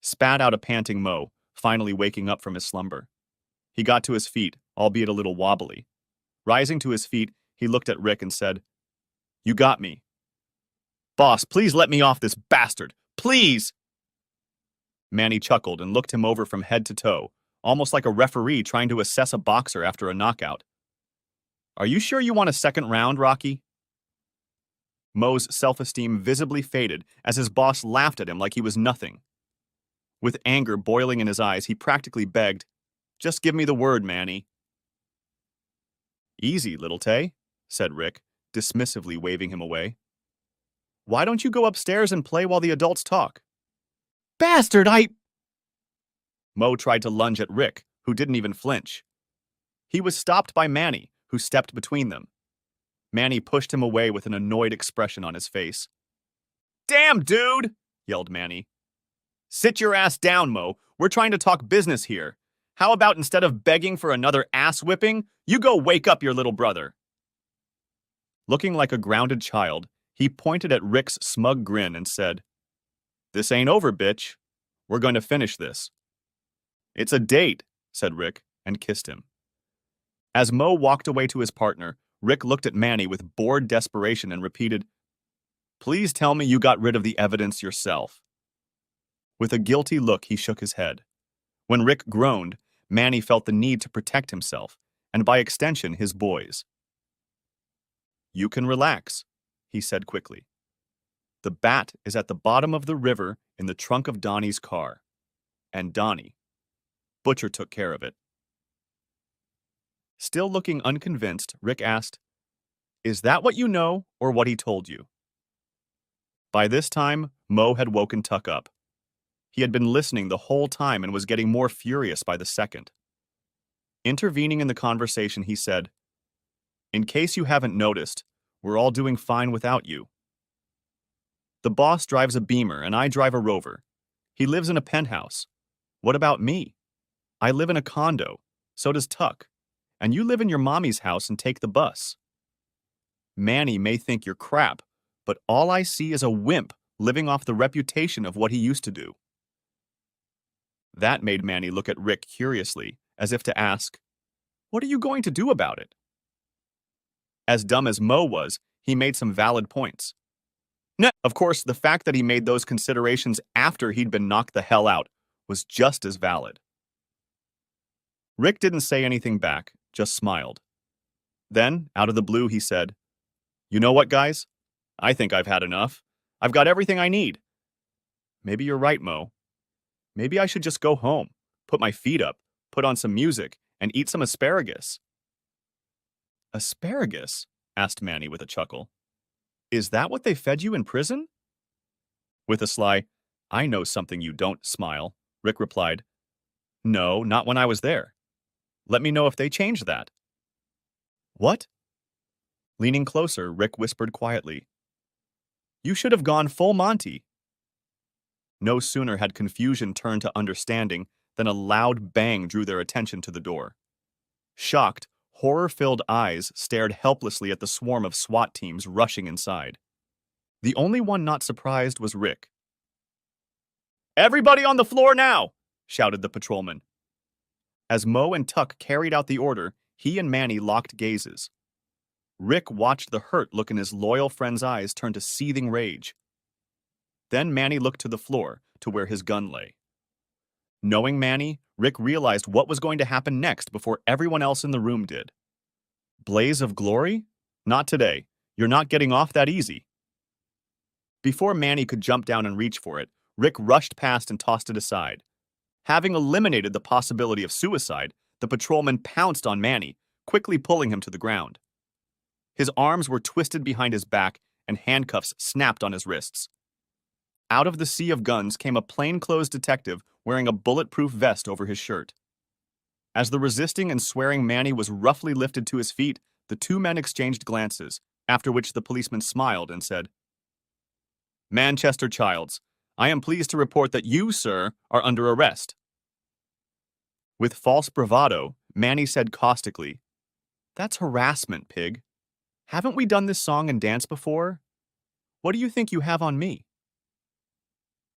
S1: spat out a panting Mo, finally waking up from his slumber. He got to his feet, albeit a little wobbly. Rising to his feet, he looked at Rick and said, "You got me. Boss, please let me off this bastard. Please!" Manny chuckled and looked him over from head to toe, almost like a referee trying to assess a boxer after a knockout. "Are you sure you want a second round, Rocky?" Mo's self-esteem visibly faded as his boss laughed at him like he was nothing. With anger boiling in his eyes, he practically begged, "Just give me the word, Manny." "Easy, little Tay," said Rick, dismissively waving him away. "Why don't you go upstairs and play while the adults talk?" "Bastard, Mo tried to lunge at Rick, who didn't even flinch. He was stopped by Manny, who stepped between them. Manny pushed him away with an annoyed expression on his face. "Damn, dude!" yelled Manny. "Sit your ass down, Mo. We're trying to talk business here. How about instead of begging for another ass whipping, you go wake up your little brother?" Looking like a grounded child, he pointed at Rick's smug grin and said, "This ain't over, bitch. We're going to finish this." "It's a date," said Rick, and kissed him. As Mo walked away to his partner, Rick looked at Manny with bored desperation and repeated, "Please tell me you got rid of the evidence yourself." With a guilty look, he shook his head. When Rick groaned, Manny felt the need to protect himself, and by extension, his boys. "You can relax," he said quickly. "The bat is at the bottom of the river in the trunk of Donnie's car. And Donnie. Butcher took care of it." Still looking unconvinced, Rick asked, "Is that what you know, or what he told you?" By this time, Mo had woken Tuck up. He had been listening the whole time and was getting more furious by the second. Intervening in the conversation, he said, "In case you haven't noticed, we're all doing fine without you. The boss drives a Beamer and I drive a Rover. He lives in a penthouse. What about me? I live in a condo. So does Tuck. And you live in your mommy's house and take the bus. Manny may think you're crap, but all I see is a wimp living off the reputation of what he used to do." That made Manny look at Rick curiously, as if to ask, "What are you going to do about it?" As dumb as Mo was, he made some valid points. No, of course, the fact that he made those considerations after he'd been knocked the hell out was just as valid. Rick didn't say anything back, just smiled. Then, out of the blue, he said, "You know what, guys? I think I've had enough. I've got everything I need." "Maybe you're right, Mo. Maybe I should just go home, put my feet up, put on some music, and eat some asparagus." "Asparagus?" asked Manny with a chuckle. "Is that what they fed you in prison?" With a sly, "I know something you don't," smile, Rick replied, "No, not when I was there. Let me know if they change that." "What?" Leaning closer, Rick whispered quietly, "You should have gone full Monty." No sooner had confusion turned to understanding than a loud bang drew their attention to the door. Shocked, horror-filled eyes stared helplessly at the swarm of SWAT teams rushing inside. The only one not surprised was Rick. "Everybody on the floor now!" shouted the patrolman. As Mo and Tuck carried out the order, he and Manny locked gazes. Rick watched the hurt look in his loyal friend's eyes turn to seething rage. Then Manny looked to the floor, to where his gun lay. Knowing Manny, Rick realized what was going to happen next before everyone else in the room did. "Blaze of glory? Not today. You're not getting off that easy." Before Manny could jump down and reach for it, Rick rushed past and tossed it aside. Having eliminated the possibility of suicide, the patrolman pounced on Manny, quickly pulling him to the ground. His arms were twisted behind his back and handcuffs snapped on his wrists. Out of the sea of guns came a plainclothes detective wearing a bulletproof vest over his shirt. As the resisting and swearing Manny was roughly lifted to his feet, the two men exchanged glances, after which the policeman smiled and said, "Manchester Childs, I am pleased to report that you, sir, are under arrest." With false bravado, Manny said caustically, "That's harassment, pig. Haven't we done this song and dance before? What do you think you have on me?"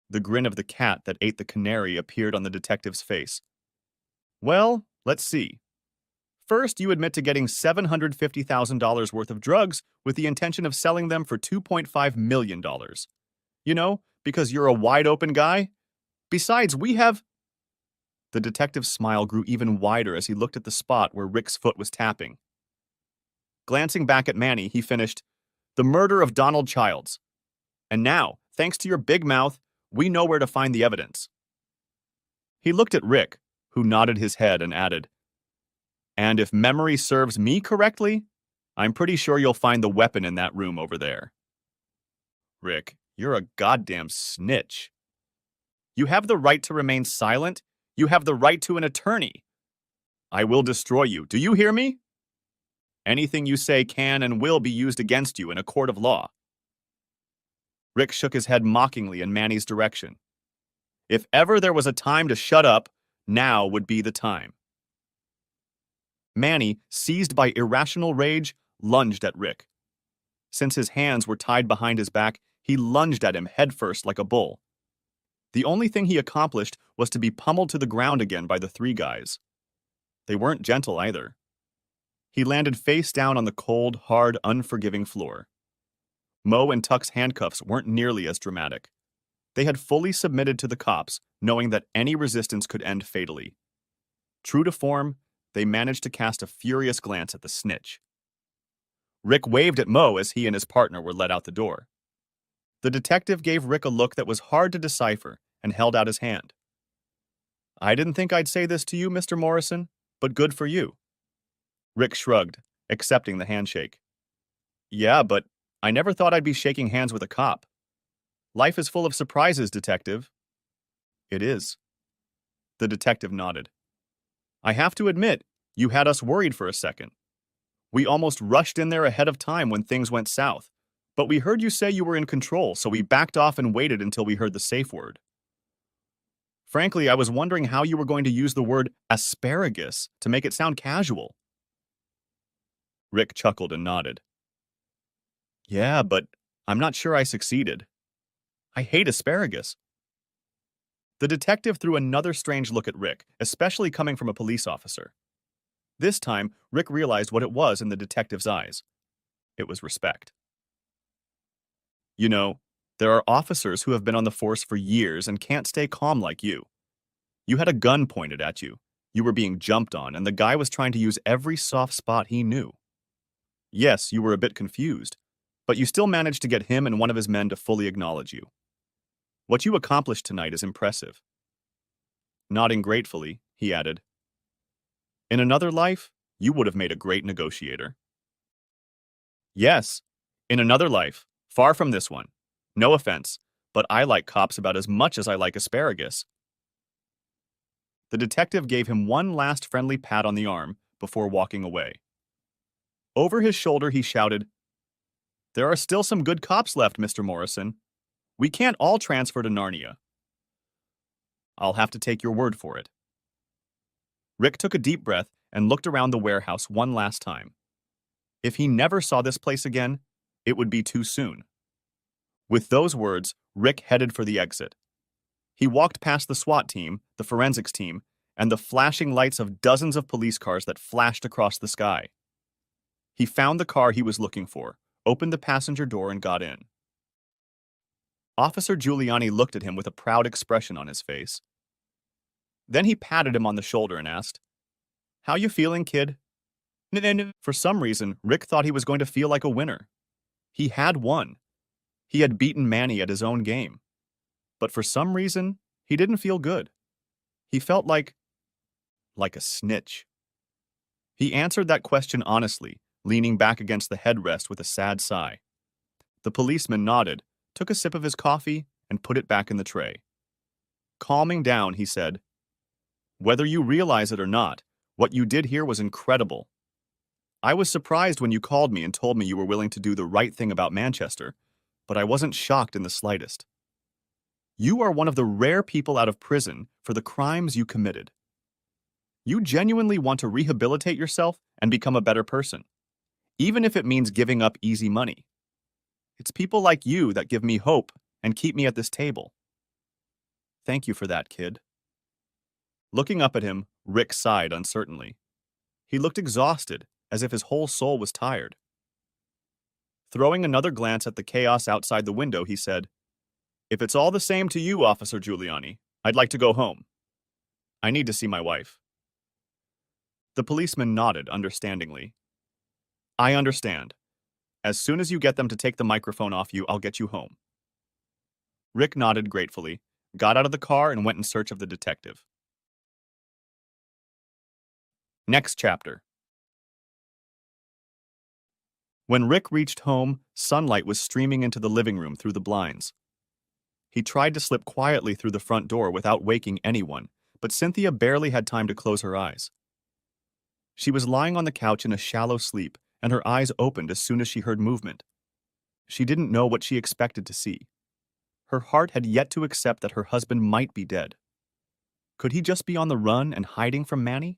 S1: The grin of the cat that ate the canary appeared on the detective's face. "Well, let's see. First, you admit to getting $750,000 worth of drugs with the intention of selling them for $2.5 million. You know, because you're a wide-open guy? Besides, we have—" The detective's smile grew even wider as he looked at the spot where Rick's foot was tapping. Glancing back at Manny, he finished, "The murder of Donald Childs. And now, thanks to your big mouth, we know where to find the evidence." He looked at Rick, who nodded his head and added, "And if memory serves me correctly, I'm pretty sure you'll find the weapon in that room over there." "Rick, you're a goddamn snitch. You have the right to remain silent. You have the right to an attorney. I will destroy you. Do you hear me? Anything you say can and will be used against you in a court of law." Rick shook his head mockingly in Manny's direction. If ever there was a time to shut up, now would be the time. Manny, seized by irrational rage, lunged at Rick. Since his hands were tied behind his back, he lunged at him headfirst like a bull. The only thing he accomplished was to be pummeled to the ground again by the three guys. They weren't gentle either. He landed face down on the cold, hard, unforgiving floor. Mo and Tuck's handcuffs weren't nearly as dramatic. They had fully submitted to the cops, knowing that any resistance could end fatally. True to form, they managed to cast a furious glance at the snitch. Rick waved at Mo as he and his partner were led out the door. The detective gave Rick a look that was hard to decipher and held out his hand. "I didn't think I'd say this to you, Mr. Morrison, but good for you." Rick shrugged, accepting the handshake. "Yeah, but I never thought I'd be shaking hands with a cop. Life is full of surprises, detective." "It is." The detective nodded. "I have to admit, you had us worried for a second. We almost rushed in there ahead of time when things went south, but we heard you say you were in control, so we backed off and waited until we heard the safe word. Frankly, I was wondering how you were going to use the word asparagus to make it sound casual." Rick chuckled and nodded. "Yeah, but I'm not sure I succeeded. I hate asparagus." The detective threw another strange look at Rick, especially coming from a police officer. This time, Rick realized what it was in the detective's eyes. It was respect. You know, there are officers who have been on the force for years and can't stay calm like you. You had a gun pointed at you. You were being jumped on, and the guy was trying to use every soft spot he knew. Yes, you were a bit confused, but you still managed to get him and one of his men to fully acknowledge you. What you accomplished tonight is impressive. Nodding gratefully, he added, in another life, you would have made a great negotiator. Yes, in another life, far from this one. No offense, but I like cops about as much as I like asparagus. The detective gave him one last friendly pat on the arm before walking away. Over his shoulder, he shouted, "There are still some good cops left, Mr. Morrison. We can't all transfer to Narnia." "I'll have to take your word for it." Rick took a deep breath and looked around the warehouse one last time. If he never saw this place again, it would be too soon. With those words, Rick headed for the exit. He walked past the SWAT team, the forensics team, and the flashing lights of dozens of police cars that flashed across the sky. He found the car he was looking for, opened the passenger door, and got in. Officer Giuliani looked at him with a proud expression on his face. Then he patted him on the shoulder and asked, "How you feeling, kid?" For some reason, Rick thought he was going to feel like a winner. He had won. He had beaten Manny at his own game. But for some reason, he didn't feel good. He felt like a snitch. He answered that question honestly, leaning back against the headrest with a sad sigh. The policeman nodded, took a sip of his coffee, and put it back in the tray. Calming down, he said, "Whether you realize it or not, what you did here was incredible. I was surprised when you called me and told me you were willing to do the right thing about Manchester, but I wasn't shocked in the slightest. You are one of the rare people out of prison for the crimes you committed. You genuinely want to rehabilitate yourself and become a better person, even if it means giving up easy money. It's people like you that give me hope and keep me at this table. Thank you for that, kid." Looking up at him, Rick sighed uncertainly. He looked exhausted, as if his whole soul was tired. Throwing another glance at the chaos outside the window, he said, "If it's all the same to you, Officer Giuliani, I'd like to go home. I need to see my wife." The policeman nodded understandingly. "I understand. As soon as you get them to take the microphone off you, I'll get you home." Rick nodded gratefully, got out of the car, and went in search of the detective. Next chapter. When Rick reached home, sunlight was streaming into the living room through the blinds. He tried to slip quietly through the front door without waking anyone, but Cynthia barely had time to close her eyes. She was lying on the couch in a shallow sleep, and her eyes opened as soon as she heard movement. She didn't know what she expected to see. Her heart had yet to accept that her husband might be dead. Could he just be on the run and hiding from Manny?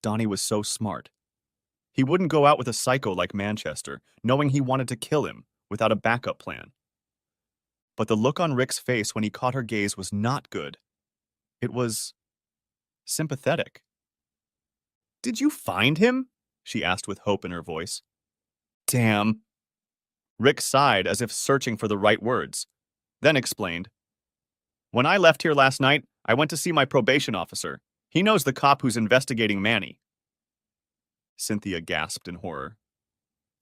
S1: Donnie was so smart. He wouldn't go out with a psycho like Manchester, knowing he wanted to kill him, without a backup plan. But the look on Rick's face when he caught her gaze was not good. It was sympathetic. "Did you find him?" she asked with hope in her voice. "Damn." Rick sighed as if searching for the right words, then explained, "When I left here last night, I went to see my probation officer. He knows the cop who's investigating Manny." Cynthia gasped in horror.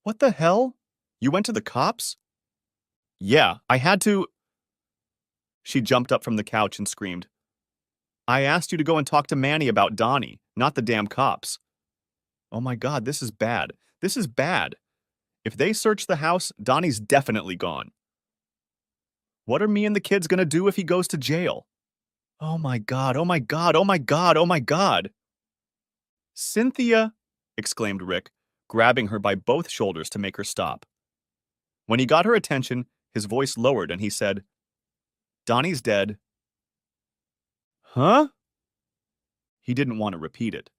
S1: "What the hell? You went to the cops?" "Yeah, I had to." She jumped up from the couch and screamed, "I asked you to go and talk to Manny about Donnie, not the damn cops. Oh my God, this is bad. This is bad. If they search the house, Donnie's definitely gone. What are me and the kids gonna do if he goes to jail? Oh my God, oh my God, oh my God, oh my God." "Cynthia!" exclaimed Rick, grabbing her by both shoulders to make her stop. When he got her attention, his voice lowered and he said, "Donnie's dead." "Huh?" He didn't want to repeat it.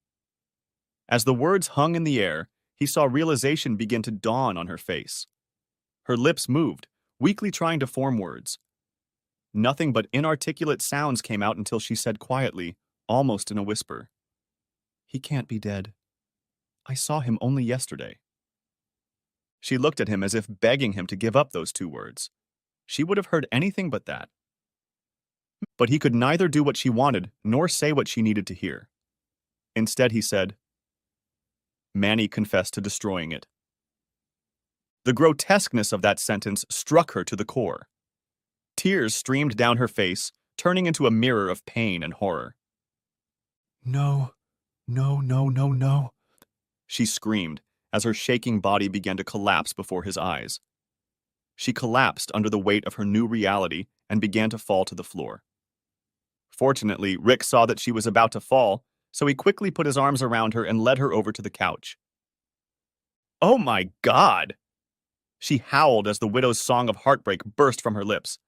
S1: As the words hung in the air, he saw realization begin to dawn on her face. Her lips moved, weakly trying to form words. Nothing but inarticulate sounds came out until she said quietly, almost in a whisper, "He can't be dead. I saw him only yesterday." She looked at him as if begging him to give up those two words. She would have heard anything but that. But he could neither do what she wanted nor say what she needed to hear. Instead, he said, "Manny confessed to destroying it." The grotesqueness of that sentence struck her to the core. Tears streamed down her face, turning into a mirror of pain and horror. "No, no, no, no, no," she screamed as her shaking body began to collapse before his eyes. She collapsed under the weight of her new reality and began to fall to the floor. Fortunately, Rick saw that she was about to fall, so he quickly put his arms around her and led her over to the couch. "Oh my God!" She howled as the widow's song of heartbreak burst from her lips.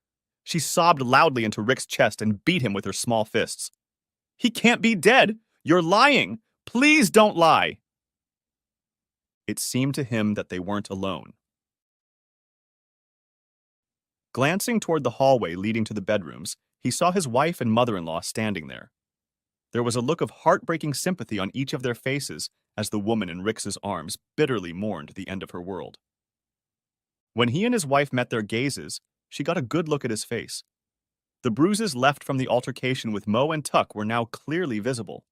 S1: She sobbed loudly into Rick's chest and beat him with her small fists. "He can't be dead! You're lying! Please don't lie!" It seemed to him that they weren't alone. Glancing toward the hallway leading to the bedrooms, he saw his wife and mother-in-law standing there. There was a look of heartbreaking sympathy on each of their faces as the woman in Rick's arms bitterly mourned the end of her world. When he and his wife met their gazes, she got a good look at his face. The bruises left from the altercation with Mo and Tuck were now clearly visible.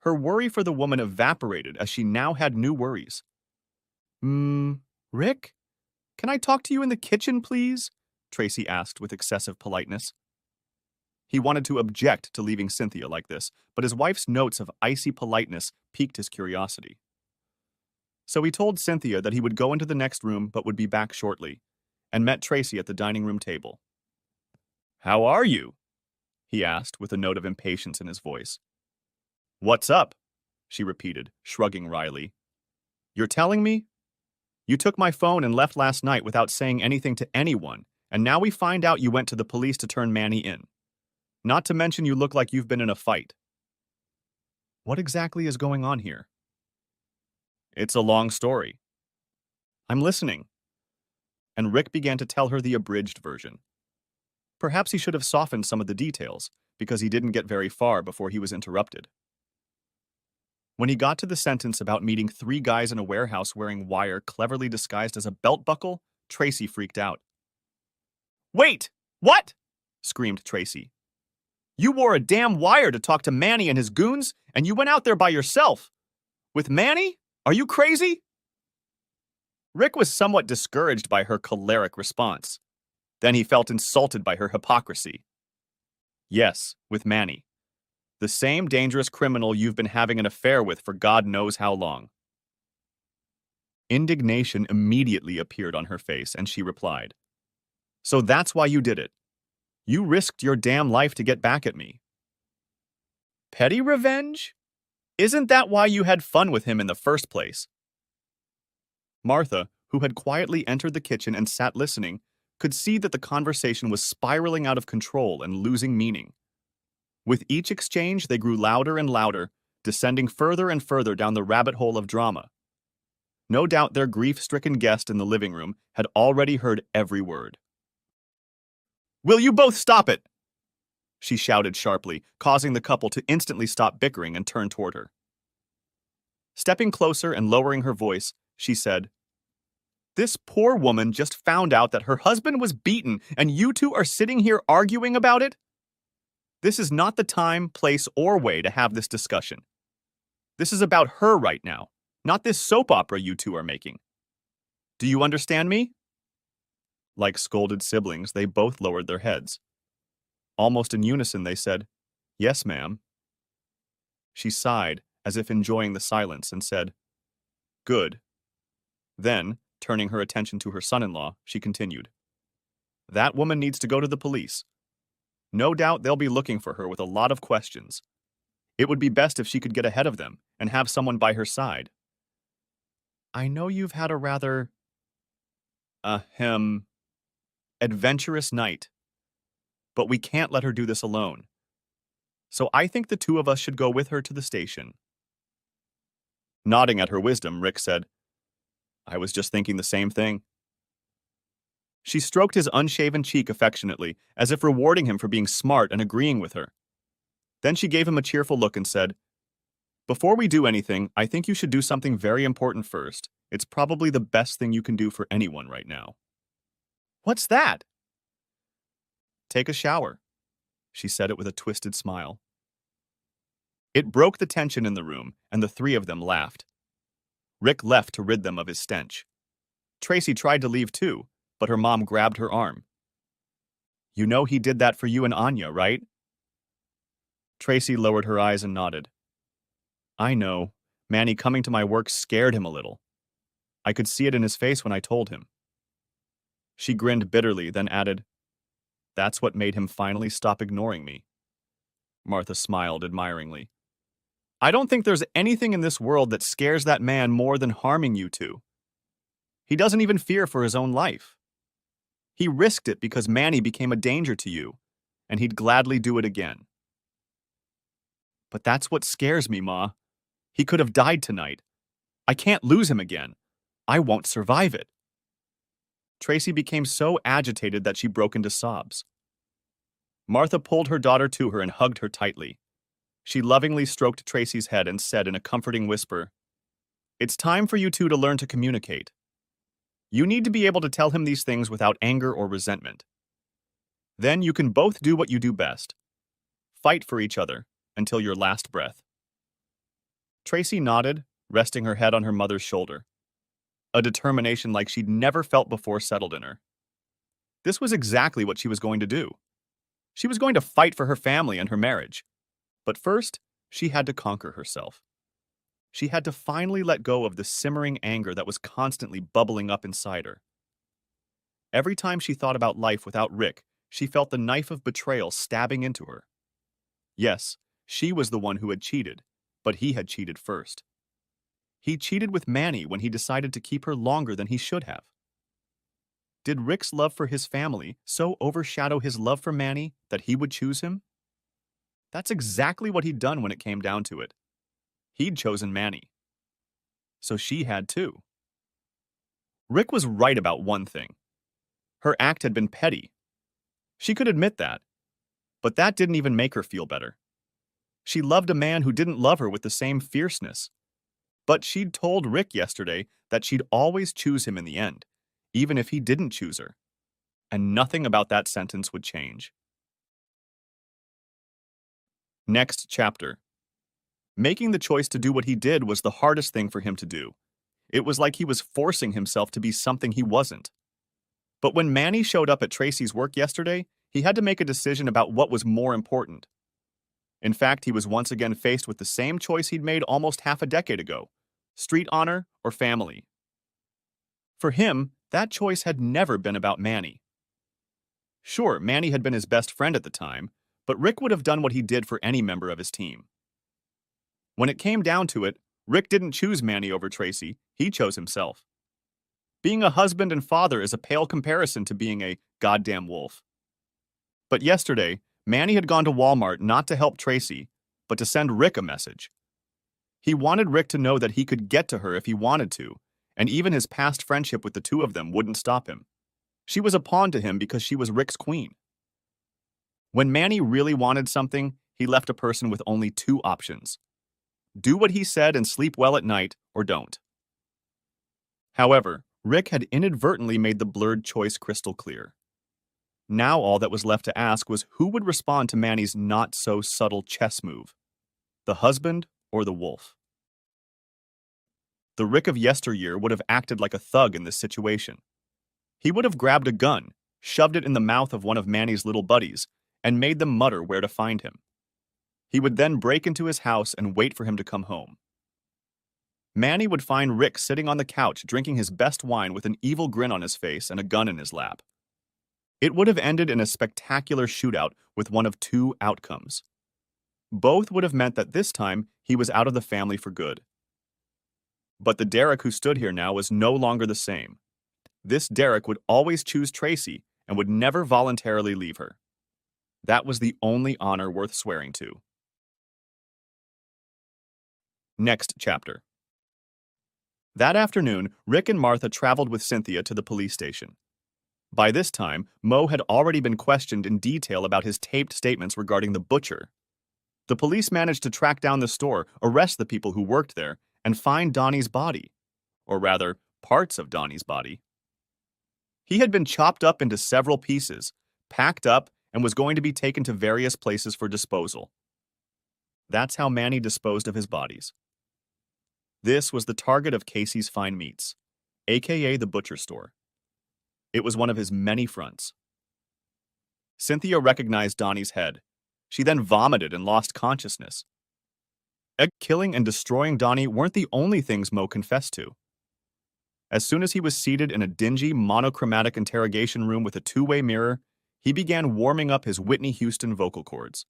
S1: Her worry for the woman evaporated as she now had new worries. Rick? Can I talk to you in the kitchen, please?" Tracy asked with excessive politeness. He wanted to object to leaving Cynthia like this, but his wife's notes of icy politeness piqued his curiosity. So he told Cynthia that he would go into the next room but would be back shortly, and met Tracy at the dining room table. "How are you?" he asked with a note of impatience in his voice. "What's up?" she repeated, shrugging wryly. "You're telling me? You took my phone and left last night without saying anything to anyone, and now we find out you went to the police to turn Manny in. Not to mention you look like you've been in a fight. What exactly is going on here?" "It's a long story." "I'm listening." And Rick began to tell her the abridged version. Perhaps he should have softened some of the details, because he didn't get very far before he was interrupted. When he got to the sentence about meeting 3 guys in a warehouse wearing wire cleverly disguised as a belt buckle, Tracy freaked out. "Wait! What?" screamed Tracy. "You wore a damn wire to talk to Manny and his goons, and you went out there by yourself. With Manny? Are you crazy?" Rick was somewhat discouraged by her choleric response. Then he felt insulted by her hypocrisy. "Yes, with Manny. The same dangerous criminal you've been having an affair with for God knows how long." Indignation immediately appeared on her face, and she replied, "So that's why you did it. You risked your damn life to get back at me." "Petty revenge? Isn't that why you had fun with him in the first place?" Martha, who had quietly entered the kitchen and sat listening, could see that the conversation was spiraling out of control and losing meaning. With each exchange, they grew louder and louder, descending further and further down the rabbit hole of drama. No doubt their grief-stricken guest in the living room had already heard every word. "Will you both stop it?" she shouted sharply, causing the couple to instantly stop bickering and turn toward her. Stepping closer and lowering her voice, she said, "This poor woman just found out that her husband was beaten, and you two are sitting here arguing about it? This is not the time, place, or way to have this discussion. This is about her right now, not this soap opera you two are making. Do you understand me?" Like scolded siblings, they both lowered their heads. Almost in unison, they said, "Yes, ma'am." She sighed, as if enjoying the silence, and said, "Good." Then, turning her attention to her son-in-law, she continued, "That woman needs to go to the police. No doubt they'll be looking for her with a lot of questions. It would be best if she could get ahead of them and have someone by her side. I know you've had a rather, adventurous night, but we can't let her do this alone. So I think the two of us should go with her to the station." Nodding at her wisdom, Rick said, "I was just thinking the same thing." She stroked his unshaven cheek affectionately, as if rewarding him for being smart and agreeing with her. Then she gave him a cheerful look and said, "Before we do anything, I think you should do something very important first. It's probably the best thing you can do for anyone right now." "What's that?" "Take a shower." She said it with a twisted smile. It broke the tension in the room, and the three of them laughed. Rick left to rid them of his stench. Tracy tried to leave too, but her mom grabbed her arm. "You know he did that for you and Anya, right?" Tracy lowered her eyes and nodded. "I know. Manny coming to my work scared him a little. I could see it in his face when I told him." She grinned bitterly, then added, "That's what made him finally stop ignoring me." Martha smiled admiringly. "I don't think there's anything in this world that scares that man more than harming you two. He doesn't even fear for his own life. He risked it because Manny became a danger to you, and he'd gladly do it again." "But that's what scares me, Ma. He could have died tonight. I can't lose him again. I won't survive it." Tracy became so agitated that she broke into sobs. Martha pulled her daughter to her and hugged her tightly. She lovingly stroked Tracy's head and said in a comforting whisper, "It's time for you two to learn to communicate. You need to be able to tell him these things without anger or resentment. Then you can both do what you do best. Fight for each other until your last breath." Tracy nodded, resting her head on her mother's shoulder. A determination like she'd never felt before settled in her. This was exactly what she was going to do. She was going to fight for her family and her marriage. But first, she had to conquer herself. She had to finally let go of the simmering anger that was constantly bubbling up inside her. Every time she thought about life without Rick, she felt the knife of betrayal stabbing into her. Yes, she was the one who had cheated, but he had cheated first. He cheated with Manny when he decided to keep her longer than he should have. Did Rick's love for his family so overshadow his love for Manny that he would choose him? That's exactly what he'd done when it came down to it. He'd chosen Manny. So she had too. Rick was right about one thing. Her act had been petty. She could admit that. But that didn't even make her feel better. She loved a man who didn't love her with the same fierceness. But she'd told Rick yesterday that she'd always choose him in the end, even if he didn't choose her. And nothing about that sentence would change. Next chapter. Making the choice to do what he did was the hardest thing for him to do. It was like he was forcing himself to be something he wasn't. But when Manny showed up at Tracy's work yesterday, he had to make a decision about what was more important. In fact, he was once again faced with the same choice he'd made almost half a decade ago: street honor or family. For him, that choice had never been about Manny. Sure, Manny had been his best friend at the time, but Rick would have done what he did for any member of his team. When it came down to it, Rick didn't choose Manny over Tracy, he chose himself. Being a husband and father is a pale comparison to being a goddamn wolf. But yesterday, Manny had gone to Walmart not to help Tracy, but to send Rick a message. He wanted Rick to know that he could get to her if he wanted to, and even his past friendship with the two of them wouldn't stop him. She was a pawn to him because she was Rick's queen. When Manny really wanted something, he left a person with only two options: do what he said and sleep well at night, or don't. However, Rick had inadvertently made the blurred choice crystal clear. Now all that was left to ask was who would respond to Manny's not-so-subtle chess move: the husband or the wolf? The Rick of yesteryear would have acted like a thug in this situation. He would have grabbed a gun, shoved it in the mouth of one of Manny's little buddies, and made them mutter where to find him. He would then break into his house and wait for him to come home. Manny would find Rick sitting on the couch drinking his best wine with an evil grin on his face and a gun in his lap. It would have ended in a spectacular shootout with one of two outcomes. Both would have meant that this time he was out of the family for good. But the Derek who stood here now was no longer the same. This Derek would always choose Tracy and would never voluntarily leave her. That was the only honor worth swearing to. Next chapter. That afternoon, Rick and Martha traveled with Cynthia to the police station. By this time, Mo had already been questioned in detail about his taped statements regarding the butcher. The police managed to track down the store, arrest the people who worked there, and find Donnie's body. Or rather, parts of Donnie's body. He had been chopped up into several pieces, packed up, and was going to be taken to various places for disposal. That's how Manny disposed of his bodies. This was the target of Casey's Fine Meats, aka the butcher store. It was one of his many fronts. Cynthia recognized Donnie's head. She then vomited and lost consciousness. Killing and destroying Donnie weren't the only things Mo confessed to. As soon as he was seated in a dingy, monochromatic interrogation room with a two-way mirror, he began warming up his Whitney Houston vocal cords.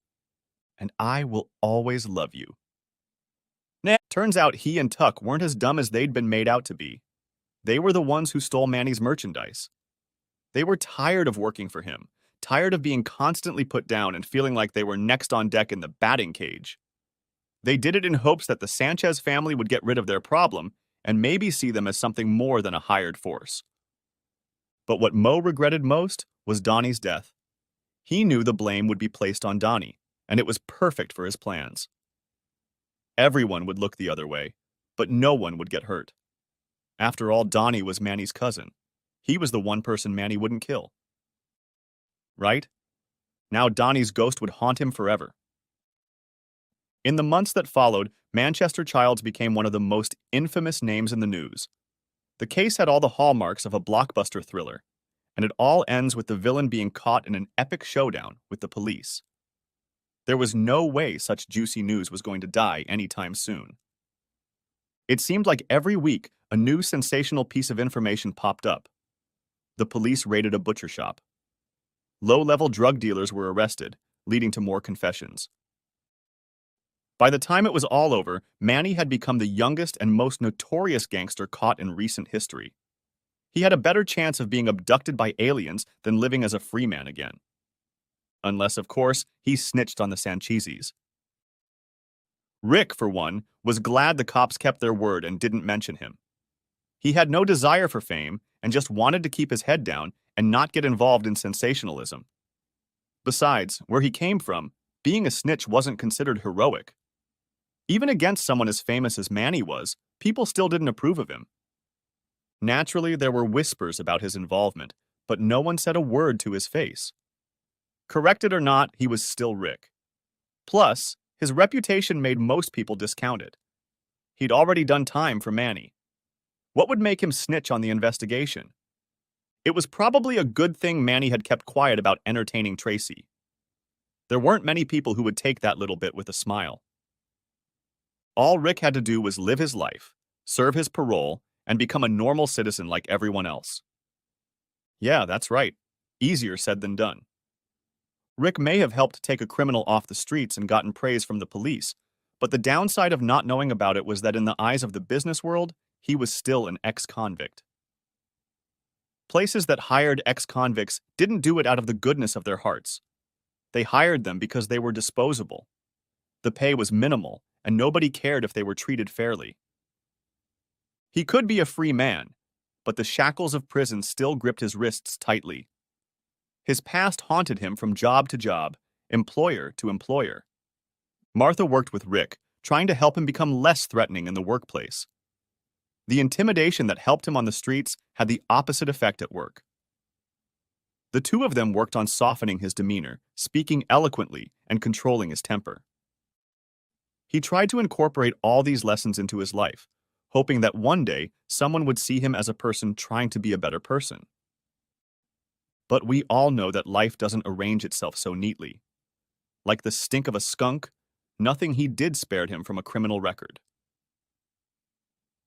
S1: And I will always love you. Turns out he and Tuck weren't as dumb as they'd been made out to be. They were the ones who stole Manny's merchandise. They were tired of working for him, tired of being constantly put down and feeling like they were next on deck in the batting cage. They did it in hopes that the Sanchez family would get rid of their problem and maybe see them as something more than a hired force. But what Mo regretted most was Donnie's death. He knew the blame would be placed on Donnie, and it was perfect for his plans. Everyone would look the other way, but no one would get hurt. After all, Donnie was Manny's cousin. He was the one person Manny wouldn't kill. Right? Now Donnie's ghost would haunt him forever. In the months that followed, Manchester Childs became one of the most infamous names in the news. The case had all the hallmarks of a blockbuster thriller, and it all ends with the villain being caught in an epic showdown with the police. There was no way such juicy news was going to die anytime soon. It seemed like every week a new sensational piece of information popped up. The police raided a butcher shop. Low-level drug dealers were arrested, leading to more confessions. By the time it was all over, Manny had become the youngest and most notorious gangster caught in recent history. He had a better chance of being abducted by aliens than living as a free man again. Unless, of course, he snitched on the Sanchezis. Rick, for one, was glad the cops kept their word and didn't mention him. He had no desire for fame and just wanted to keep his head down and not get involved in sensationalism. Besides, where he came from, being a snitch wasn't considered heroic. Even against someone as famous as Manny was, people still didn't approve of him. Naturally, there were whispers about his involvement, but no one said a word to his face. Correct it or not, he was still Rick. Plus, his reputation made most people discount it. He'd already done time for Manny. What would make him snitch on the investigation? It was probably a good thing Manny had kept quiet about entertaining Tracy. There weren't many people who would take that little bit with a smile. All Rick had to do was live his life, serve his parole, and become a normal citizen like everyone else. Yeah, that's right. Easier said than done. Rick may have helped take a criminal off the streets and gotten praise from the police, but the downside of not knowing about it was that in the eyes of the business world, he was still an ex-convict. Places that hired ex-convicts didn't do it out of the goodness of their hearts. They hired them because they were disposable. The pay was minimal, and nobody cared if they were treated fairly. He could be a free man, but the shackles of prison still gripped his wrists tightly. His past haunted him from job to job, employer to employer. Martha worked with Rick, trying to help him become less threatening in the workplace. The intimidation that helped him on the streets had the opposite effect at work. The two of them worked on softening his demeanor, speaking eloquently, and controlling his temper. He tried to incorporate all these lessons into his life, hoping that one day someone would see him as a person trying to be a better person. But we all know that life doesn't arrange itself so neatly. Like the stink of a skunk, nothing he did spared him from a criminal record.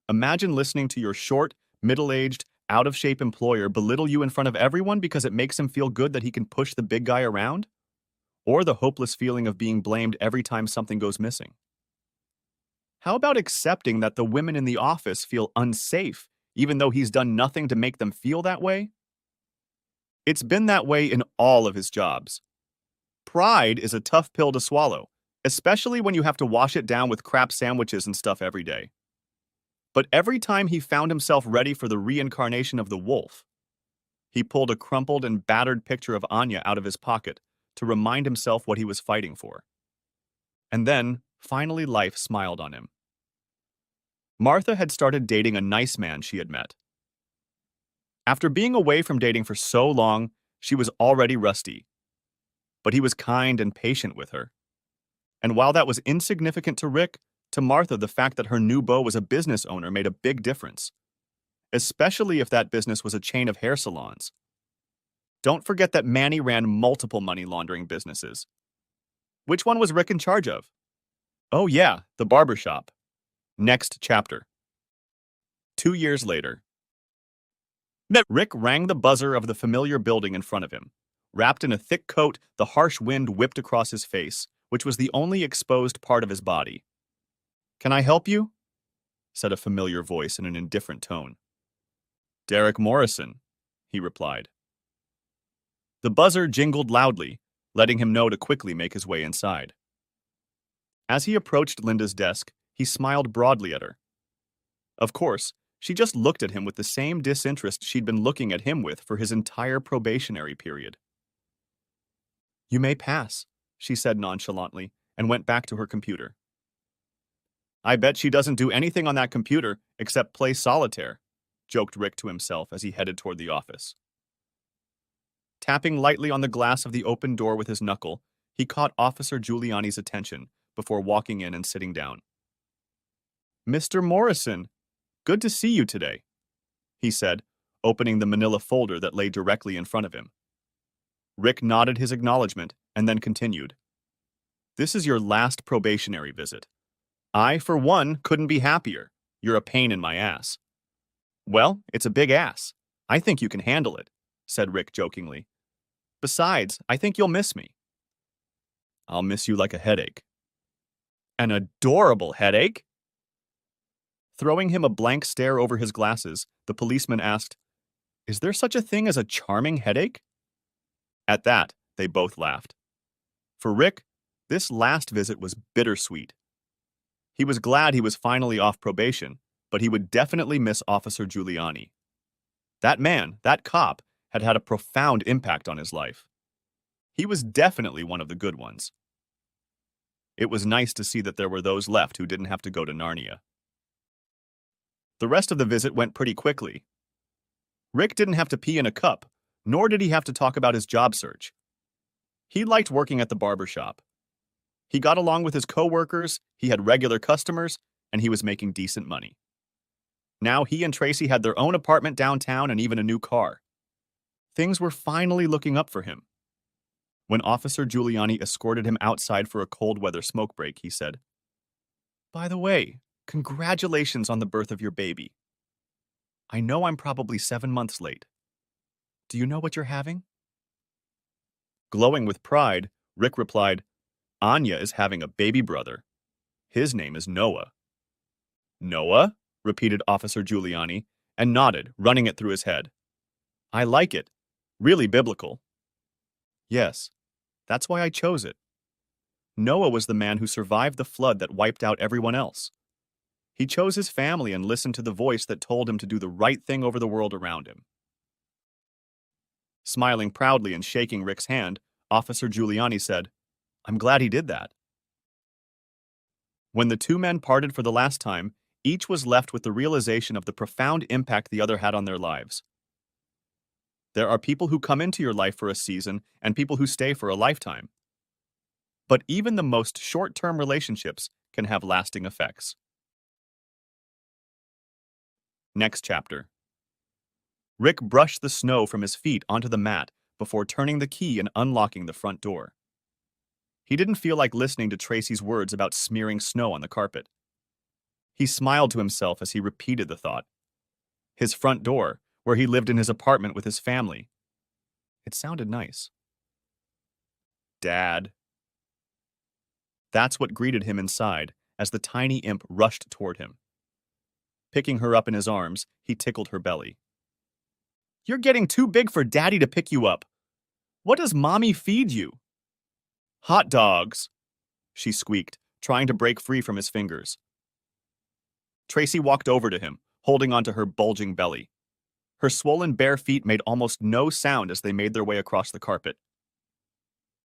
S1: Imagine listening to your short, middle-aged, out-of-shape employer belittle you in front of everyone because it makes him feel good that he can push the big guy around? Or the hopeless feeling of being blamed every time something goes missing? How about accepting that the women in the office feel unsafe, even though he's done nothing to make them feel that way? It's been that way in all of his jobs. Pride is a tough pill to swallow, especially when you have to wash it down with crap sandwiches and stuff every day. But every time he found himself ready for the reincarnation of the wolf, He pulled a crumpled and battered picture of Anya out of his pocket to remind himself what he was fighting for. And then, finally, life smiled on him. Martha had started dating a nice man she had met. After being away from dating for so long, she was already rusty. But he was kind and patient with her. And while that was insignificant to Rick, to Martha, the fact that her new beau was a business owner made a big difference, especially if that business was a chain of hair salons. Don't forget that Manny ran multiple money laundering businesses. Which one was Rick in charge of? Oh yeah, the barber shop. Next chapter. 2 years later. Rick rang the buzzer of the familiar building in front of him. Wrapped in a thick coat, the harsh wind whipped across his face, which was the only exposed part of his body. "Can I help you?" said a familiar voice in an indifferent tone. "Derek Morrison," he replied. The buzzer jingled loudly, letting him know to quickly make his way inside. As he approached Linda's desk, he smiled broadly at her. Of course, she just looked at him with the same disinterest she'd been looking at him with for his entire probationary period. "You may pass," she said nonchalantly, and went back to her computer. "I bet she doesn't do anything on that computer except play solitaire," joked Rick to himself as he headed toward the office. Tapping lightly on the glass of the open door with his knuckle, he caught Officer Giuliani's attention before walking in and sitting down. "Mr. Morrison, good to see you today," he said, opening the manila folder that lay directly in front of him. Rick nodded his acknowledgement and then continued. "This is your last probationary visit. I, for one, couldn't be happier. You're a pain in my ass." "Well, it's a big ass. I think you can handle it," said Rick jokingly. "Besides, I think you'll miss me." "I'll miss you like a headache." "An adorable headache?" Throwing him a blank stare over his glasses, the policeman asked, "Is there such a thing as a charming headache?" At that, they both laughed. For Rick, this last visit was bittersweet. He was glad he was finally off probation, but he would definitely miss Officer Giuliani. That man, that cop, had had a profound impact on his life. He was definitely one of the good ones. It was nice to see that there were those left who didn't have to go to Narnia. The rest of the visit went pretty quickly. Rick didn't have to pee in a cup, nor did he have to talk about his job search. He liked working at the barber shop. He got along with his coworkers, he had regular customers, and he was making decent money. Now he and Tracy had their own apartment downtown and even a new car. Things were finally looking up for him. When Officer Giuliani escorted him outside for a cold weather smoke break, he said, "By the way, congratulations on the birth of your baby. I know I'm probably 7 months late. Do you know what you're having?" Glowing with pride, Rick replied, "Anya is having a baby brother. His name is Noah." "Noah?" repeated Officer Giuliani, and nodded, running it through his head. "I like it. Really biblical." "Yes, that's why I chose it. Noah was the man who survived the flood that wiped out everyone else. He chose his family and listened to the voice that told him to do the right thing over the world around him." Smiling proudly and shaking Rick's hand, Officer Giuliani said, "I'm glad he did that." When the two men parted for the last time, each was left with the realization of the profound impact the other had on their lives. There are people who come into your life for a season and people who stay for a lifetime. But even the most short-term relationships can have lasting effects. Next chapter. Rick brushed the snow from his feet onto the mat before turning the key and unlocking the front door. He didn't feel like listening to Tracy's words about smearing snow on the carpet. He smiled to himself as he repeated the thought. His front door, where he lived in his apartment with his family. It sounded nice. "Dad." That's what greeted him inside as the tiny imp rushed toward him. Picking her up in his arms, he tickled her belly. "You're getting too big for Daddy to pick you up. What does Mommy feed you?" "Hot dogs," she squeaked, trying to break free from his fingers. Tracy walked over to him, holding onto her bulging belly. Her swollen bare feet made almost no sound as they made their way across the carpet.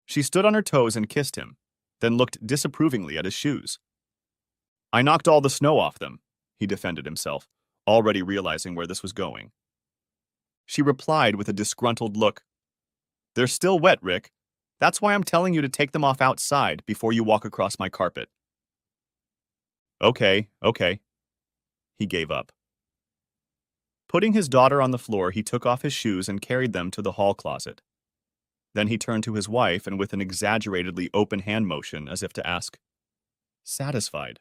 S1: She stood on her toes and kissed him, then looked disapprovingly at his shoes. I knocked all the snow off them, he defended himself, already realizing where this was going. She replied with a disgruntled look. They're still wet, Rick. That's why I'm telling you to take them off outside before you walk across my carpet. Okay. He gave up. Putting his daughter on the floor, he took off his shoes and carried them to the hall closet. Then he turned to his wife and with an exaggeratedly open hand motion as if to ask, satisfied?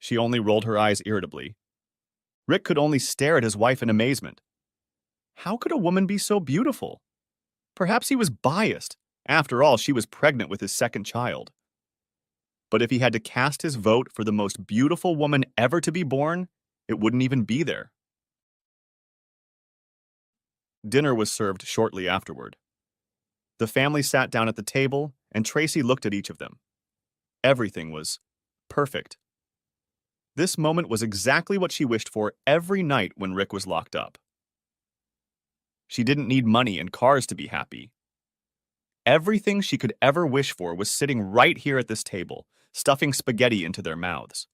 S1: She only rolled her eyes irritably. Rick could only stare at his wife in amazement. How could a woman be so beautiful? Perhaps he was biased. After all, she was pregnant with his second child. But if he had to cast his vote for the most beautiful woman ever to be born, it wouldn't even be there. Dinner was served shortly afterward. The family sat down at the table, and Tracy looked at each of them. Everything was perfect. This moment was exactly what she wished for every night when Rick was locked up. She didn't need money and cars to be happy. Everything she could ever wish for was sitting right here at this table, stuffing spaghetti into their mouths.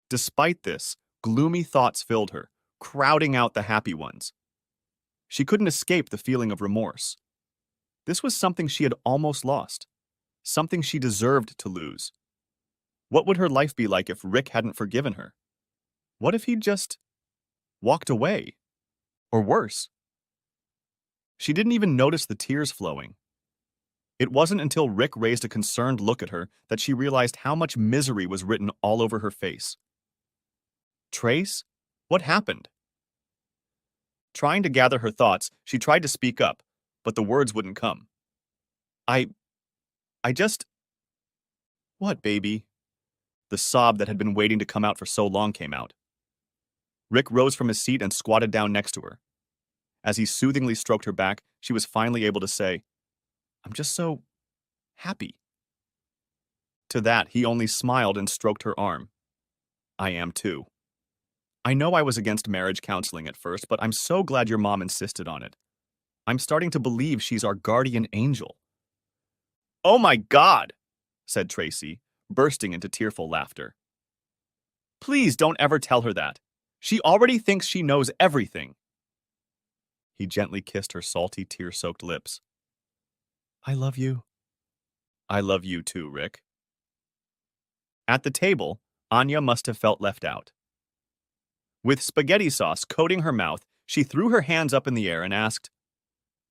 S1: Despite this, gloomy thoughts filled her, crowding out the happy ones. She couldn't escape the feeling of remorse. This was something she had almost lost, something she deserved to lose. What would her life be like if Rick hadn't forgiven her? What if he'd just walked away? Or worse? She didn't even notice the tears flowing. It wasn't until Rick raised a concerned look at her that she realized how much misery was written all over her face. Trace? What happened? Trying to gather her thoughts, she tried to speak up, but the words wouldn't come. I just... What, baby? The sob that had been waiting to come out for so long came out. Rick rose from his seat and squatted down next to her. As he soothingly stroked her back, she was finally able to say, I'm just so happy. To that, he only smiled and stroked her arm. I am too. I know I was against marriage counseling at first, but I'm so glad your mom insisted on it. I'm starting to believe she's our guardian angel. Oh my God, said Tracy, bursting into tearful laughter. Please don't ever tell her that. She already thinks she knows everything. He gently kissed her salty, tear-soaked lips. I love you. I love you too, Rick. At the table, Anya must have felt left out. With spaghetti sauce coating her mouth, she threw her hands up in the air and asked,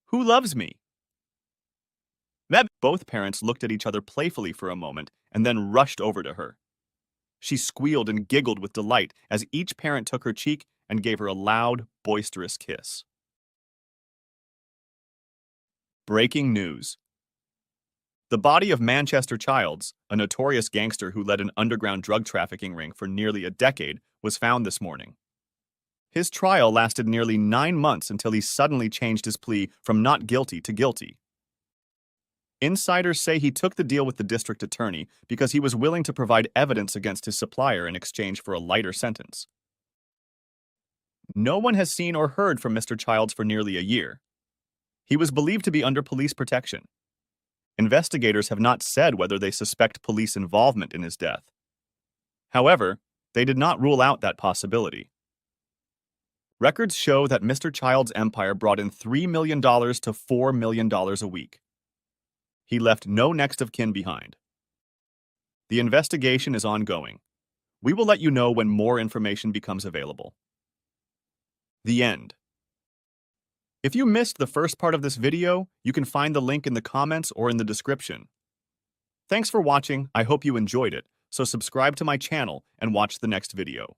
S1: Who loves me? Both parents looked at each other playfully for a moment and then rushed over to her. She squealed and giggled with delight as each parent took her cheek and gave her a loud, boisterous kiss. Breaking news. The body of Manchester Childs, a notorious gangster who led an underground drug trafficking ring for nearly a decade, was found this morning. His trial lasted nearly 9 months until he suddenly changed his plea from not guilty to guilty. Insiders say he took the deal with the district attorney because he was willing to provide evidence against his supplier in exchange for a lighter sentence. No one has seen or heard from Mr. Childs for nearly a year. He was believed to be under police protection. Investigators have not said whether they suspect police involvement in his death. However, they did not rule out that possibility. Records show that Mr. Childs' empire brought in $3 million to $4 million a week. He left no next of kin behind. The investigation is ongoing. We will let you know when more information becomes available. The end. If you missed the first part of this video, you can find the link in the comments or in the description. Thanks for watching. I hope you enjoyed it, so subscribe to my channel and watch the next video.